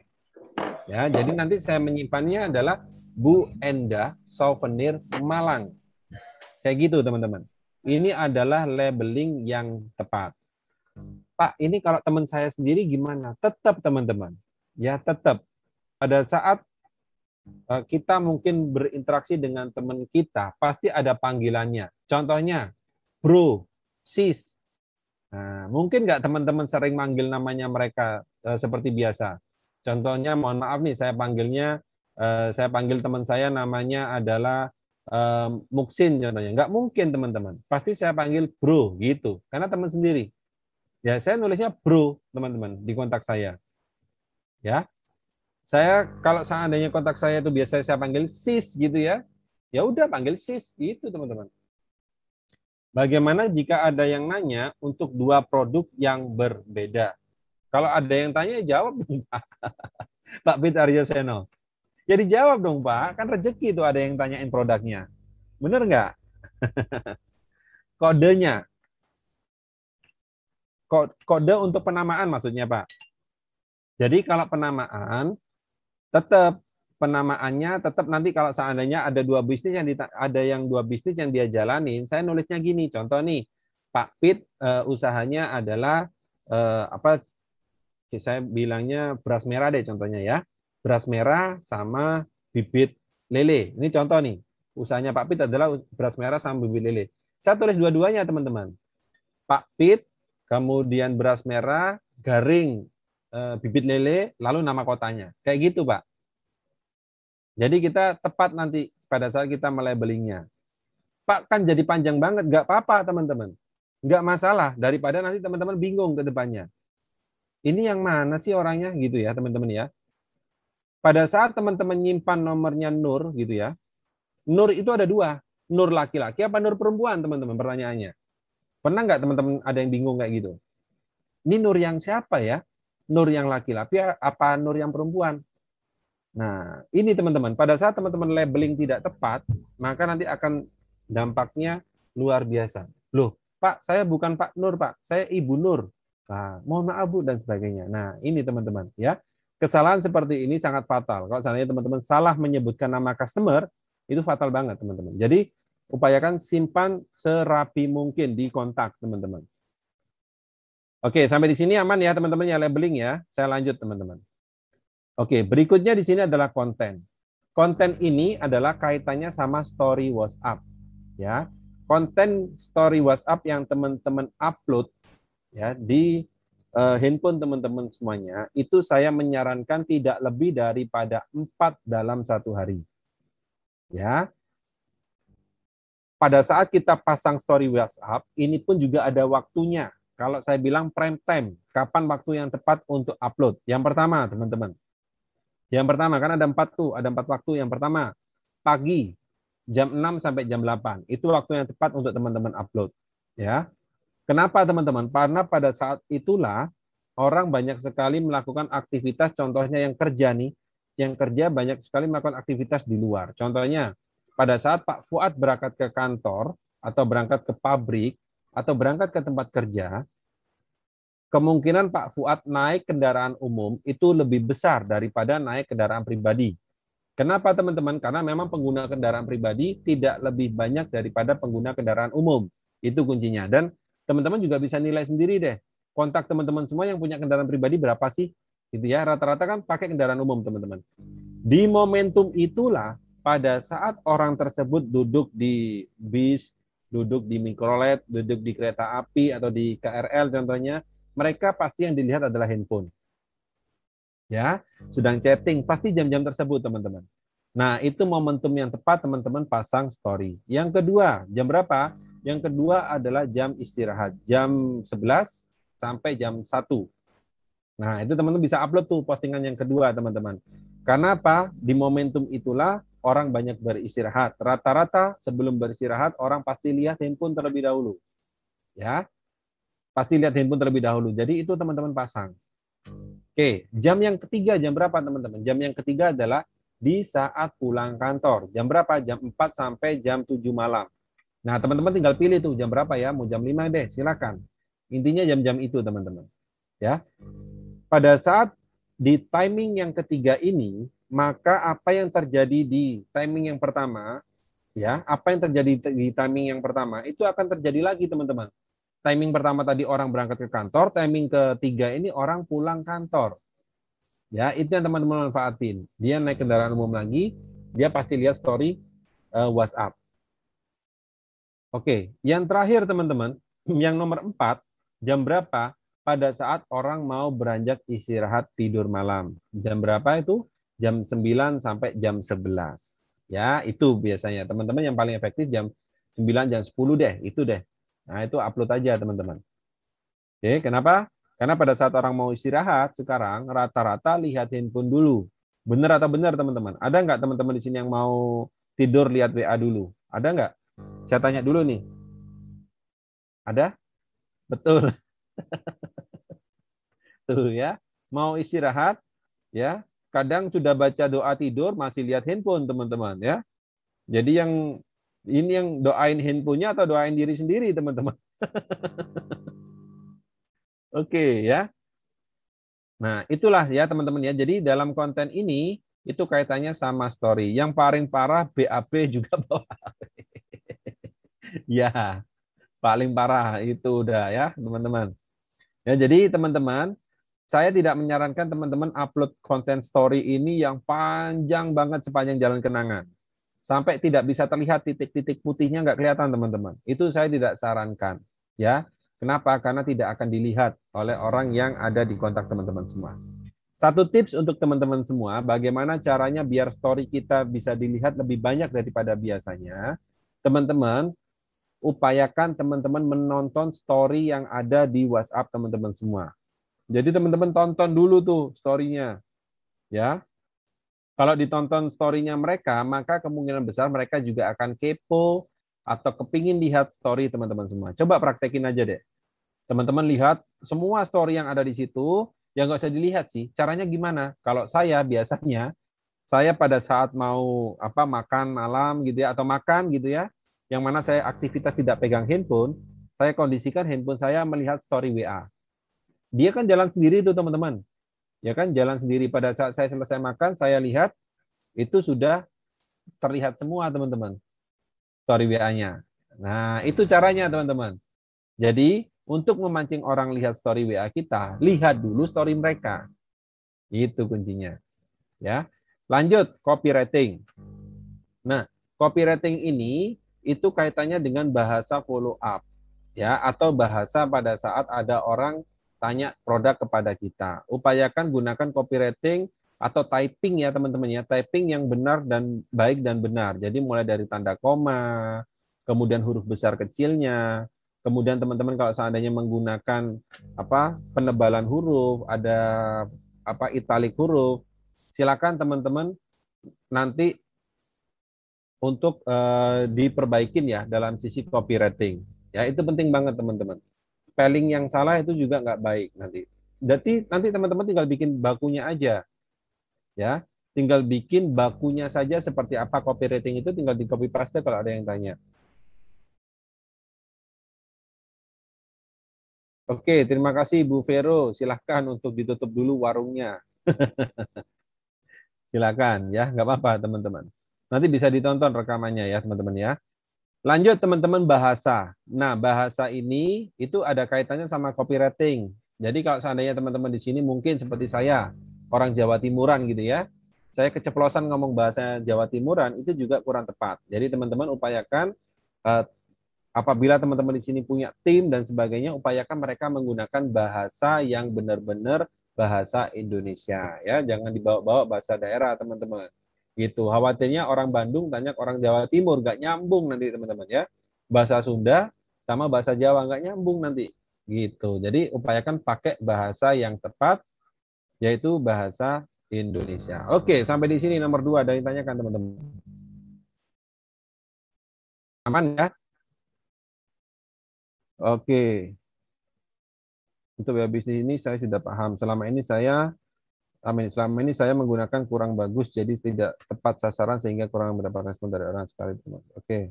Ya, jadi nanti saya menyimpannya adalah Bu Enda Souvenir Malang. Kayak gitu, teman-teman. Ini adalah labeling yang tepat. Pak, ini kalau teman saya sendiri gimana? Tetap, teman-teman. Ya, tetap. Pada saat kita mungkin berinteraksi dengan teman kita, pasti ada panggilannya. Contohnya, bro, sis. Nah, mungkin nggak teman-teman sering manggil namanya mereka seperti biasa. Contohnya, mohon maaf nih, saya panggil teman saya namanya adalah Muksin contohnya. Nggak mungkin teman-teman. Pasti saya panggil bro gitu, karena teman sendiri. Ya, saya nulisnya bro teman-teman di kontak saya. Ya, saya kalau seandainya kontak saya itu biasanya saya panggil sis gitu ya. Ya udah panggil sis gitu teman-teman. Bagaimana jika ada yang nanya untuk 2 produk yang berbeda? Kalau ada yang tanya, jawab dong, Pak. Pak Pit Aryo Seno. Ya dijawab dong, Pak. Kan rezeki itu ada yang tanyain produknya. Bener nggak? Kodenya. Kode untuk penamaan maksudnya, Pak. Jadi kalau penamaan, tetap penamaannya tetap nanti kalau seandainya ada 2 bisnis yang 2 bisnis yang dia jalanin, saya nulisnya gini. Contoh nih, Pak Pit usahanya adalah apa? Saya bilangnya beras merah deh contohnya ya. Beras merah sama bibit lele. Ini contoh nih. Usahanya Pak Pit adalah beras merah sama bibit lele. Saya tulis dua-duanya teman-teman. Pak Pit, kemudian beras merah, garing bibit lele, lalu nama kotanya. Kayak gitu Pak. Jadi kita tepat nanti pada saat kita melabelingnya. Pak kan jadi panjang banget, nggak apa-apa teman-teman. Nggak masalah, daripada nanti teman-teman bingung ke depannya. Ini yang mana sih orangnya gitu ya teman-teman ya. Pada saat teman-teman nyimpan nomornya Nur gitu ya. Nur itu ada 2. Nur laki-laki apa Nur perempuan teman-teman pertanyaannya. Pernah nggak teman-teman ada yang bingung kayak gitu? Ini Nur yang siapa ya? Nur yang laki-laki apa Nur yang perempuan? Nah ini teman-teman. Pada saat teman-teman labeling tidak tepat, maka nanti akan dampaknya luar biasa. Loh Pak, saya bukan Pak Nur Pak. Saya Ibu Nur. Nah, mohon maaf Bu dan sebagainya. Nah, ini teman-teman ya. Kesalahan seperti ini sangat fatal. Kalau seandainya teman-teman salah menyebutkan nama customer, itu fatal banget teman-teman. Jadi upayakan simpan serapi mungkin di kontak, teman-teman. Oke, sampai di sini aman ya, teman-teman, ya labeling ya. Saya lanjut, teman-teman. Oke, berikutnya di sini adalah konten. Konten ini adalah kaitannya sama story WhatsApp, ya. Konten story WhatsApp yang teman-teman upload ya di handphone teman-teman semuanya, itu saya menyarankan tidak lebih daripada 4 dalam 1 hari. Ya. Pada saat kita pasang story WhatsApp, ini pun juga ada waktunya. Kalau saya bilang prime time, kapan waktu yang tepat untuk upload? Yang pertama, teman-teman. Yang pertama, kan ada 4 tuh, ada 4 waktu. Yang pertama, pagi, jam 6 sampai jam 8. Itu waktu yang tepat untuk teman-teman upload. Ya. Kenapa, teman-teman? Karena pada saat itulah orang banyak sekali melakukan aktivitas, contohnya yang kerja nih, yang kerja banyak sekali melakukan aktivitas di luar. Contohnya, pada saat Pak Fuad berangkat ke kantor, atau berangkat ke pabrik, atau berangkat ke tempat kerja, kemungkinan Pak Fuad naik kendaraan umum itu lebih besar daripada naik kendaraan pribadi. Kenapa, teman-teman? Karena memang pengguna kendaraan pribadi tidak lebih banyak daripada pengguna kendaraan umum. Itu kuncinya. Dan teman-teman juga bisa nilai sendiri deh. Kontak teman-teman semua yang punya kendaraan pribadi berapa sih? Gitu ya. Rata-rata kan pakai kendaraan umum, teman-teman. Di momentum itulah pada saat orang tersebut duduk di bis, duduk di mikrolet, duduk di kereta api atau di KRL contohnya, mereka pasti yang dilihat adalah handphone. Ya, sedang chatting, pasti jam-jam tersebut, teman-teman. Nah, itu momentum yang tepat teman-teman pasang story. Yang kedua, jam berapa? Yang kedua adalah jam istirahat, jam 11 sampai jam 1. Nah, itu teman-teman bisa upload tuh postingan yang kedua, teman-teman. Karena apa? Di momentum itulah orang banyak beristirahat. Rata-rata sebelum beristirahat, orang pasti lihat handphone terlebih dahulu. Ya, pasti lihat handphone terlebih dahulu. Jadi itu teman-teman pasang. Oke, jam yang ketiga jam berapa, teman-teman? Jam yang ketiga adalah di saat pulang kantor. Jam berapa? Jam 4 sampai jam 7 malam. Nah, teman-teman tinggal pilih tuh jam berapa ya, mau jam 5 deh, silakan. Intinya jam-jam itu, teman-teman. Ya. Pada saat di timing yang ketiga ini, maka apa yang terjadi di timing yang pertama, ya, apa yang terjadi di timing yang pertama itu akan terjadi lagi, teman-teman. Timing pertama tadi orang berangkat ke kantor, timing ketiga ini orang pulang kantor. Ya, itu yang teman-teman manfaatin. Dia naik kendaraan umum lagi, dia pasti lihat story WhatsApp. Oke, yang terakhir teman-teman, yang nomor 4, jam berapa? Pada saat orang mau beranjak istirahat tidur malam. Jam berapa itu? Jam 9 sampai jam 11. Ya, itu biasanya. Teman-teman yang paling efektif jam 9, jam 10 deh, itu deh. Nah, itu upload aja, teman-teman. Oke, kenapa? Karena pada saat orang mau istirahat sekarang, rata-rata lihat handphone dulu. Benar atau benar, teman-teman? Ada nggak teman-teman di sini yang mau tidur lihat WA dulu? Ada nggak? Saya tanya dulu nih. Ada? Betul. Tuh ya. Mau istirahat, ya. Kadang sudah baca doa tidur, masih lihat handphone, teman-teman, ya. Jadi ini yang doain handphonenya atau doain diri sendiri, teman-teman. Oke, ya. Nah, itulah ya, teman-teman ya. Jadi dalam konten ini, itu kaitannya sama story. Yang paling parah, BAB juga bawa HP. Ya, paling parah itu udah ya, teman-teman. Ya, jadi teman-teman, saya tidak menyarankan teman-teman upload konten story ini yang panjang banget sepanjang jalan kenangan. Sampai tidak bisa terlihat titik-titik putihnya nggak kelihatan, teman-teman. Itu saya tidak sarankan. Ya, kenapa? Karena tidak akan dilihat oleh orang yang ada di kontak teman-teman semua. Satu tips untuk teman-teman semua, bagaimana caranya biar story kita bisa dilihat lebih banyak daripada biasanya. Teman-teman, upayakan teman-teman menonton story yang ada di WhatsApp teman-teman semua. Jadi teman-teman tonton dulu tuh story-nya. Ya. Kalau ditonton story-nya mereka, maka kemungkinan besar mereka juga akan kepo atau kepingin lihat story teman-teman semua. Coba praktekin aja deh. Teman-teman lihat semua story yang ada di situ, yang nggak usah dilihat sih. Caranya gimana? Kalau saya biasanya, saya pada saat mau makan malam gitu ya, atau makan gitu ya, yang mana saya aktivitas tidak pegang handphone, saya kondisikan handphone saya melihat story WA. Dia kan jalan sendiri tuh, teman-teman. Ya kan, jalan sendiri. Pada saat saya selesai makan, saya lihat itu sudah terlihat semua, teman-teman. story WA-nya. Nah, itu caranya teman-teman. Jadi, untuk memancing orang lihat story WA kita, lihat dulu story mereka. Itu kuncinya. Ya. Lanjut, copywriting. Nah, copywriting ini itu kaitannya dengan bahasa follow up, ya, atau bahasa pada saat ada orang tanya produk kepada kita. Upayakan gunakan copywriting atau typing ya teman-teman ya, typing yang benar dan baik dan benar. Jadi mulai dari tanda koma, kemudian huruf besar kecilnya, kemudian teman-teman kalau seandainya menggunakan penebalan huruf, ada italik huruf, silakan teman-teman nanti untuk diperbaikin ya dalam sisi copywriting. Ya, itu penting banget teman-teman. Spelling yang salah itu juga nggak baik nanti. Jadi nanti teman-teman tinggal bikin bakunya aja. Ya, tinggal bikin bakunya saja seperti apa copywriting itu, tinggal di copy paste kalau ada yang tanya. Oke, terima kasih Bu Vero. Silahkan untuk ditutup dulu warungnya. Silakan ya, nggak apa-apa teman-teman. Nanti bisa ditonton rekamannya ya teman-teman ya. Lanjut teman-teman, bahasa. Nah, bahasa ini itu ada kaitannya sama copywriting. Jadi kalau seandainya teman-teman di sini mungkin seperti saya, orang Jawa Timuran gitu ya. Saya keceplosan ngomong bahasa Jawa Timuran itu juga kurang tepat. Jadi teman-teman upayakan apabila teman-teman di sini punya tim dan sebagainya, upayakan mereka menggunakan bahasa yang benar-benar bahasa Indonesia ya. Jangan dibawa-bawa bahasa daerah teman-teman. Gitu. Khawatirnya orang Bandung tanya orang Jawa Timur, nggak nyambung nanti teman-teman ya. Bahasa Sunda sama bahasa Jawa nggak nyambung nanti. Gitu. Jadi upayakan pakai bahasa yang tepat, yaitu bahasa Indonesia. Oke, sampai di sini nomor 2 ada yang tanyakan teman-teman. Aman ya? Oke. Untuk web bisnis ini saya sudah paham. Selama ini saya menggunakan kurang bagus, jadi tidak tepat sasaran sehingga kurang mendapat respon dari orang sekali. Oke.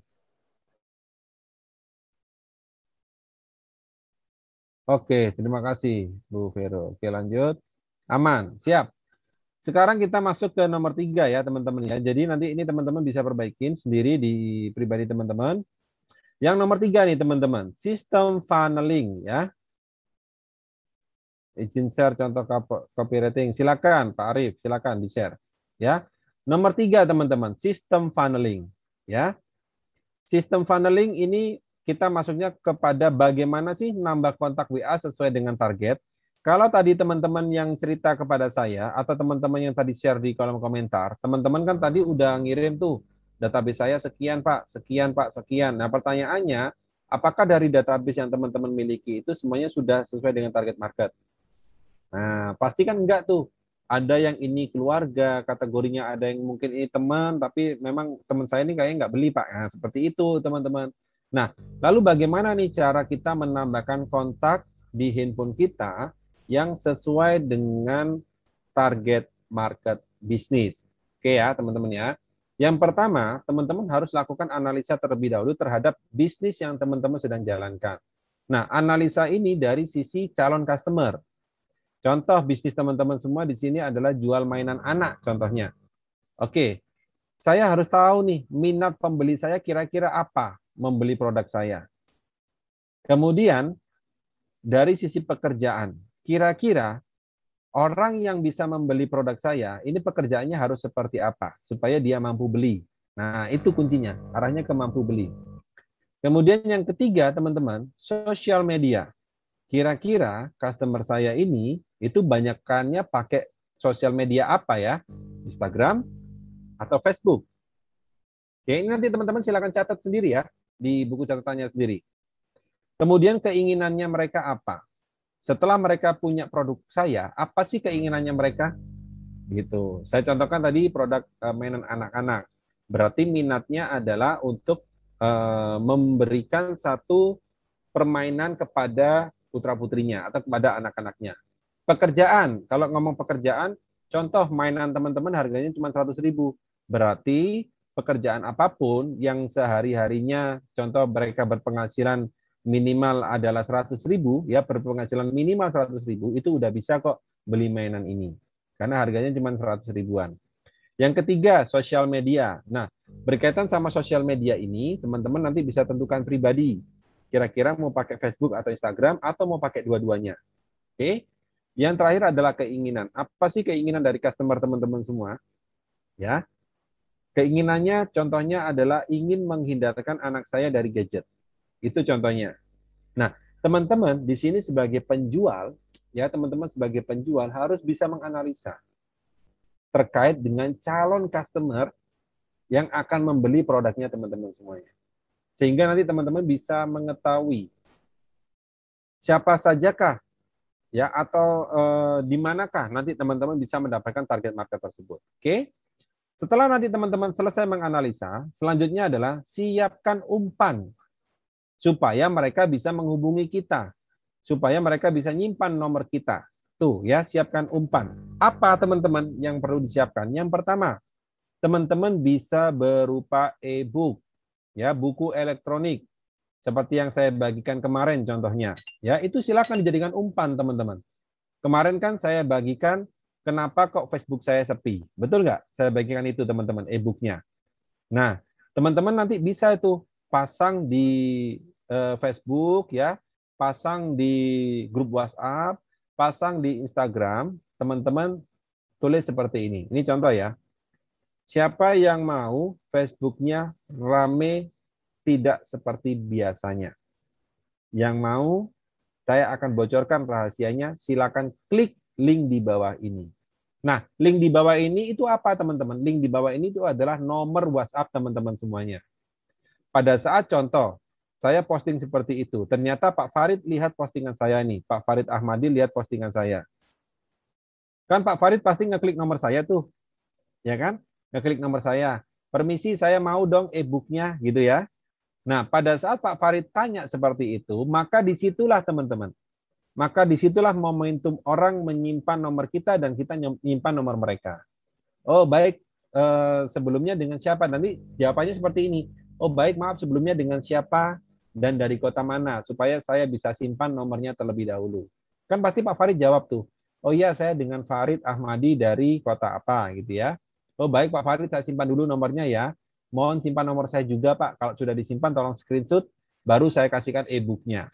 Oke, terima kasih Bu Vero. Oke, lanjut. Aman, siap. Sekarang kita masuk ke nomor 3 ya teman-teman ya. Jadi nanti ini teman-teman bisa perbaikin sendiri di pribadi teman-teman. Yang nomor 3 nih teman-teman, sistem funneling ya. Izin share contoh copywriting. Silakan Pak Arif, silakan di-share ya. Nomor 3 teman-teman, sistem funneling ya. Sistem funneling ini kita masuknya kepada bagaimana sih nambah kontak WA sesuai dengan target. Kalau tadi teman-teman yang cerita kepada saya atau teman-teman yang tadi share di kolom komentar, teman-teman kan tadi udah ngirim tuh database saya sekian Pak, sekian Pak, sekian. Nah, pertanyaannya, apakah dari database yang teman-teman miliki itu semuanya sudah sesuai dengan target market? Nah, pasti kan enggak tuh. Ada yang ini keluarga, kategorinya ada yang mungkin ini teman, tapi memang teman saya ini kayaknya nggak beli, Pak. Nah, seperti itu, teman-teman. Nah, lalu bagaimana nih cara kita menambahkan kontak di handphone kita yang sesuai dengan target market bisnis? Oke ya, teman-teman ya. Yang pertama, teman-teman harus lakukan analisa terlebih dahulu terhadap bisnis yang teman-teman sedang jalankan. Nah, analisa ini dari sisi calon customer. Contoh bisnis teman-teman semua di sini adalah jual mainan anak contohnya. Oke, saya harus tahu nih minat pembeli saya kira-kira apa membeli produk saya. Kemudian dari sisi pekerjaan, kira-kira orang yang bisa membeli produk saya ini pekerjaannya harus seperti apa supaya dia mampu beli. Nah, itu kuncinya, arahnya ke mampu beli. Kemudian yang ketiga, teman-teman, sosial media. Kira-kira customer saya ini itu banyakkannya pakai sosial media apa ya? Instagram atau Facebook? Oke, ini nanti teman-teman silakan catat sendiri ya di buku catatannya sendiri. Kemudian keinginannya mereka apa? Setelah mereka punya produk saya, apa sih keinginannya mereka? Gitu. Saya contohkan tadi produk mainan anak-anak. Berarti minatnya adalah untuk memberikan satu permainan kepada putra-putrinya atau kepada anak-anaknya. Pekerjaan, kalau ngomong pekerjaan, contoh mainan teman-teman harganya cuma 100.000. Berarti pekerjaan apapun yang sehari-harinya, contoh mereka berpenghasilan minimal adalah 100.000, ya berpenghasilan minimal 100.000, itu udah bisa kok beli mainan ini. Karena harganya cuma 100 ribuan. Yang ketiga, sosial media. Nah, berkaitan sama sosial media ini, teman-teman nanti bisa tentukan pribadi. Kira-kira mau pakai Facebook atau Instagram atau mau pakai dua-duanya. Oke. Yang terakhir adalah keinginan. Apa sih keinginan dari customer teman-teman semua? Ya. Keinginannya contohnya adalah ingin menghindarkan anak saya dari gadget. Itu contohnya. Nah, teman-teman di sini sebagai penjual, ya teman-teman sebagai penjual harus bisa menganalisa terkait dengan calon customer yang akan membeli produknya teman-teman semuanya. Sehingga nanti teman-teman bisa mengetahui siapa sajakah ya atau di manakah nanti teman-teman bisa mendapatkan target market tersebut. Oke. Setelah nanti teman-teman selesai menganalisa, selanjutnya adalah siapkan umpan supaya mereka bisa menghubungi kita, supaya mereka bisa nyimpan nomor kita. Tuh ya, siapkan umpan. Apa teman-teman yang perlu disiapkan? Yang pertama, teman-teman bisa berupa e-book, ya, buku elektronik, seperti yang saya bagikan kemarin contohnya. Ya, itu silakan dijadikan umpan teman-teman. Kemarin kan saya bagikan kenapa kok Facebook saya sepi. Betul nggak? Saya bagikan itu teman-teman, e-booknya. Nah, teman-teman nanti bisa itu pasang di Facebook, ya, pasang di grup WhatsApp, pasang di Instagram, teman-teman tulis seperti ini. Ini contoh ya. Siapa yang mau Facebook-nya rame tidak seperti biasanya? Yang mau, saya akan bocorkan rahasianya, silakan klik link di bawah ini. Nah, link di bawah ini itu apa teman-teman? Link di bawah ini itu adalah nomor WhatsApp teman-teman semuanya. Pada saat contoh, saya posting seperti itu, ternyata Pak Farid lihat postingan saya nih, Pak Farid Ahmadi lihat postingan saya. Kan Pak Farid pasti ngeklik nomor saya tuh, ya kan? Ngeklik nomor saya. Permisi, saya mau dong e-booknya, gitu ya. Nah, pada saat Pak Farid tanya seperti itu, maka disitulah teman-teman. Maka disitulah momentum orang menyimpan nomor kita dan kita menyimpan nomor mereka. Oh, baik, sebelumnya dengan siapa? Nanti jawabannya seperti ini. Oh, baik, maaf, sebelumnya dengan siapa dan dari kota mana, supaya saya bisa simpan nomornya terlebih dahulu. Kan pasti Pak Farid jawab tuh. Oh iya, saya dengan Farid Ahmadi dari kota apa, gitu ya. Oh baik Pak Farid, saya simpan dulu nomornya ya. Mohon simpan nomor saya juga Pak. Kalau sudah disimpan tolong screenshot, baru saya kasihkan e-booknya.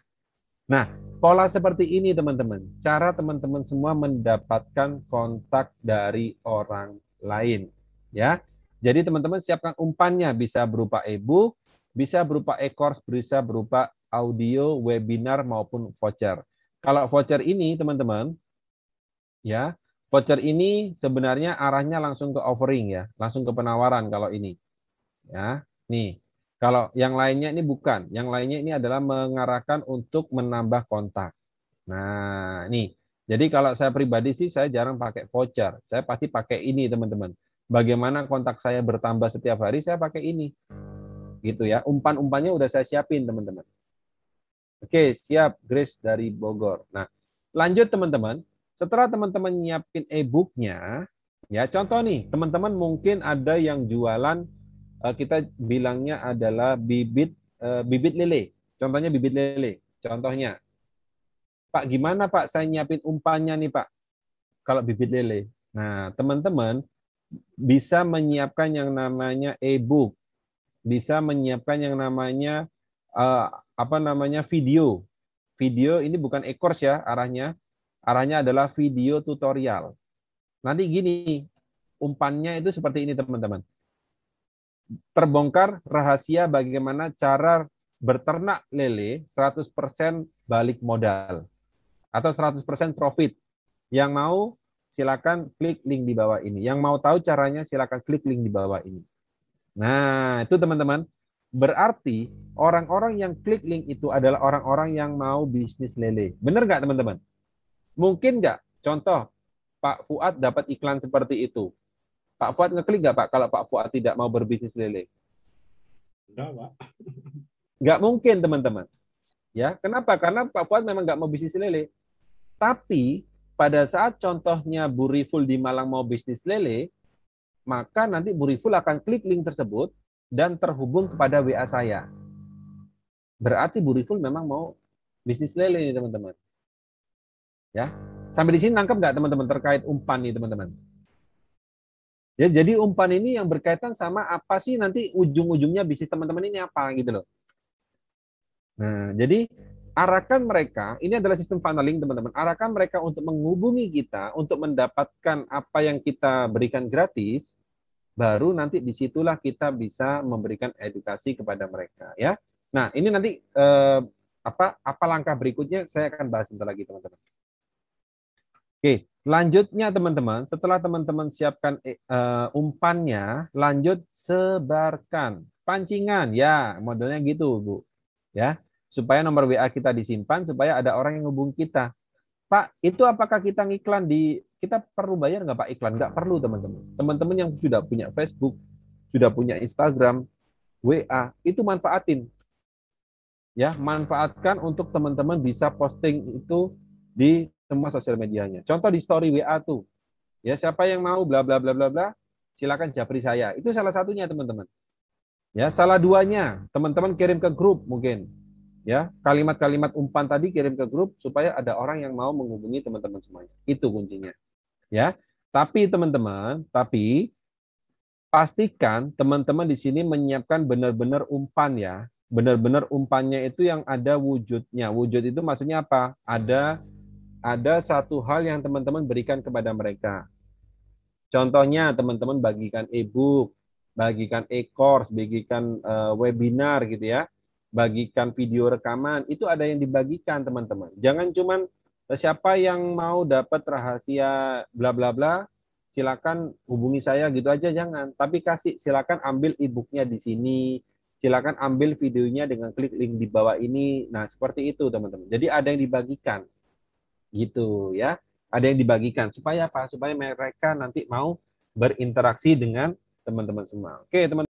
Nah, pola seperti ini teman-teman. Cara teman-teman semua mendapatkan kontak dari orang lain. Ya, jadi teman-teman siapkan umpannya, bisa berupa e-book, bisa berupa e-course, bisa berupa audio, webinar, maupun voucher. Kalau voucher ini teman-teman, ya, voucher ini sebenarnya arahnya langsung ke offering ya, langsung ke penawaran kalau ini. Ya, nih. Kalau yang lainnya ini bukan, yang lainnya ini adalah mengarahkan untuk menambah kontak. Nah, nih. Jadi kalau saya pribadi sih saya jarang pakai voucher. Saya pasti pakai ini, teman-teman. Bagaimana kontak saya bertambah setiap hari, saya pakai ini. Gitu ya. Umpan-umpannya udah saya siapin, teman-teman. Oke, siap, Grace dari Bogor. Nah, lanjut teman-teman. Setelah teman-teman nyiapin e-booknya, ya contoh nih, teman-teman mungkin ada yang jualan, kita bilangnya adalah bibit lele. Contohnya bibit lele. Contohnya, Pak, gimana Pak saya nyiapin umpannya nih Pak, kalau bibit lele? Nah, teman-teman bisa menyiapkan yang namanya e-book, bisa menyiapkan yang namanya video. Video ini bukan e-course ya arahnya. Arahnya adalah video tutorial. Nanti gini, umpannya itu seperti ini teman-teman. Terbongkar rahasia bagaimana cara berternak lele 100% balik modal atau 100% profit. Yang mau silakan klik link di bawah ini. Yang mau tahu caranya silakan klik link di bawah ini. Nah, itu teman-teman. Berarti orang-orang yang klik link itu adalah orang-orang yang mau bisnis lele. Benar nggak teman-teman? Mungkin nggak? Contoh, Pak Fuad dapat iklan seperti itu. Pak Fuad ngeklik nggak Pak kalau Pak Fuad tidak mau berbisnis lele? Enggak, Pak. Nggak mungkin teman-teman. Ya, kenapa? Karena Pak Fuad memang nggak mau bisnis lele. Tapi pada saat contohnya Bu Riful di Malang mau bisnis lele, maka nanti Bu Riful akan klik link tersebut dan terhubung kepada WA saya. Berarti Bu Riful memang mau bisnis lele nih teman-teman. Ya, sampai di sini nangkep nggak teman-teman terkait umpan nih teman-teman? Ya, jadi umpan ini yang berkaitan sama apa sih nanti ujung-ujungnya bisnis teman-teman ini apa gitu loh. Nah, jadi arahkan mereka, ini adalah sistem funneling teman-teman, arahkan mereka untuk menghubungi kita, untuk mendapatkan apa yang kita berikan gratis, baru nanti disitulah kita bisa memberikan edukasi kepada mereka ya. Nah, ini nanti apa langkah berikutnya saya akan bahas sebentar lagi teman-teman. Oke, lanjutnya teman-teman, setelah teman-teman siapkan umpannya, lanjut sebarkan pancingan ya, modelnya gitu Bu. Ya, supaya nomor WA kita disimpan, supaya ada orang yang hubungi kita. Pak, itu apakah kita ngiklan kita perlu bayar nggak Pak iklan? Nggak perlu teman-teman. Teman-teman yang sudah punya Facebook, sudah punya Instagram, WA, itu manfaatin. Ya, manfaatkan untuk teman-teman bisa posting itu di semua sosial medianya. Contoh di story WA tuh. Ya, siapa yang mau bla bla bla bla bla, silakan japri saya. Itu salah satunya teman-teman. Ya, salah duanya, teman-teman kirim ke grup mungkin. Ya, kalimat-kalimat umpan tadi kirim ke grup supaya ada orang yang mau menghubungi teman-teman semuanya. Itu kuncinya. Ya. Tapi teman-teman, pastikan teman-teman di sini menyiapkan benar-benar umpan ya. Benar-benar umpannya itu yang ada wujudnya. Wujud itu maksudnya apa? Ada satu hal yang teman-teman berikan kepada mereka. Contohnya teman-teman bagikan e-book, bagikan e-course, bagikan webinar gitu ya, bagikan video rekaman, itu ada yang dibagikan teman-teman. Jangan cuman siapa yang mau dapat rahasia bla bla bla, silakan hubungi saya gitu aja jangan. Tapi silakan ambil e-booknya di sini, silakan ambil videonya dengan klik link di bawah ini. Nah seperti itu teman-teman. Jadi ada yang dibagikan, gitu ya. Ada yang dibagikan supaya apa? Supaya mereka nanti mau berinteraksi dengan teman-teman semua. Oke teman.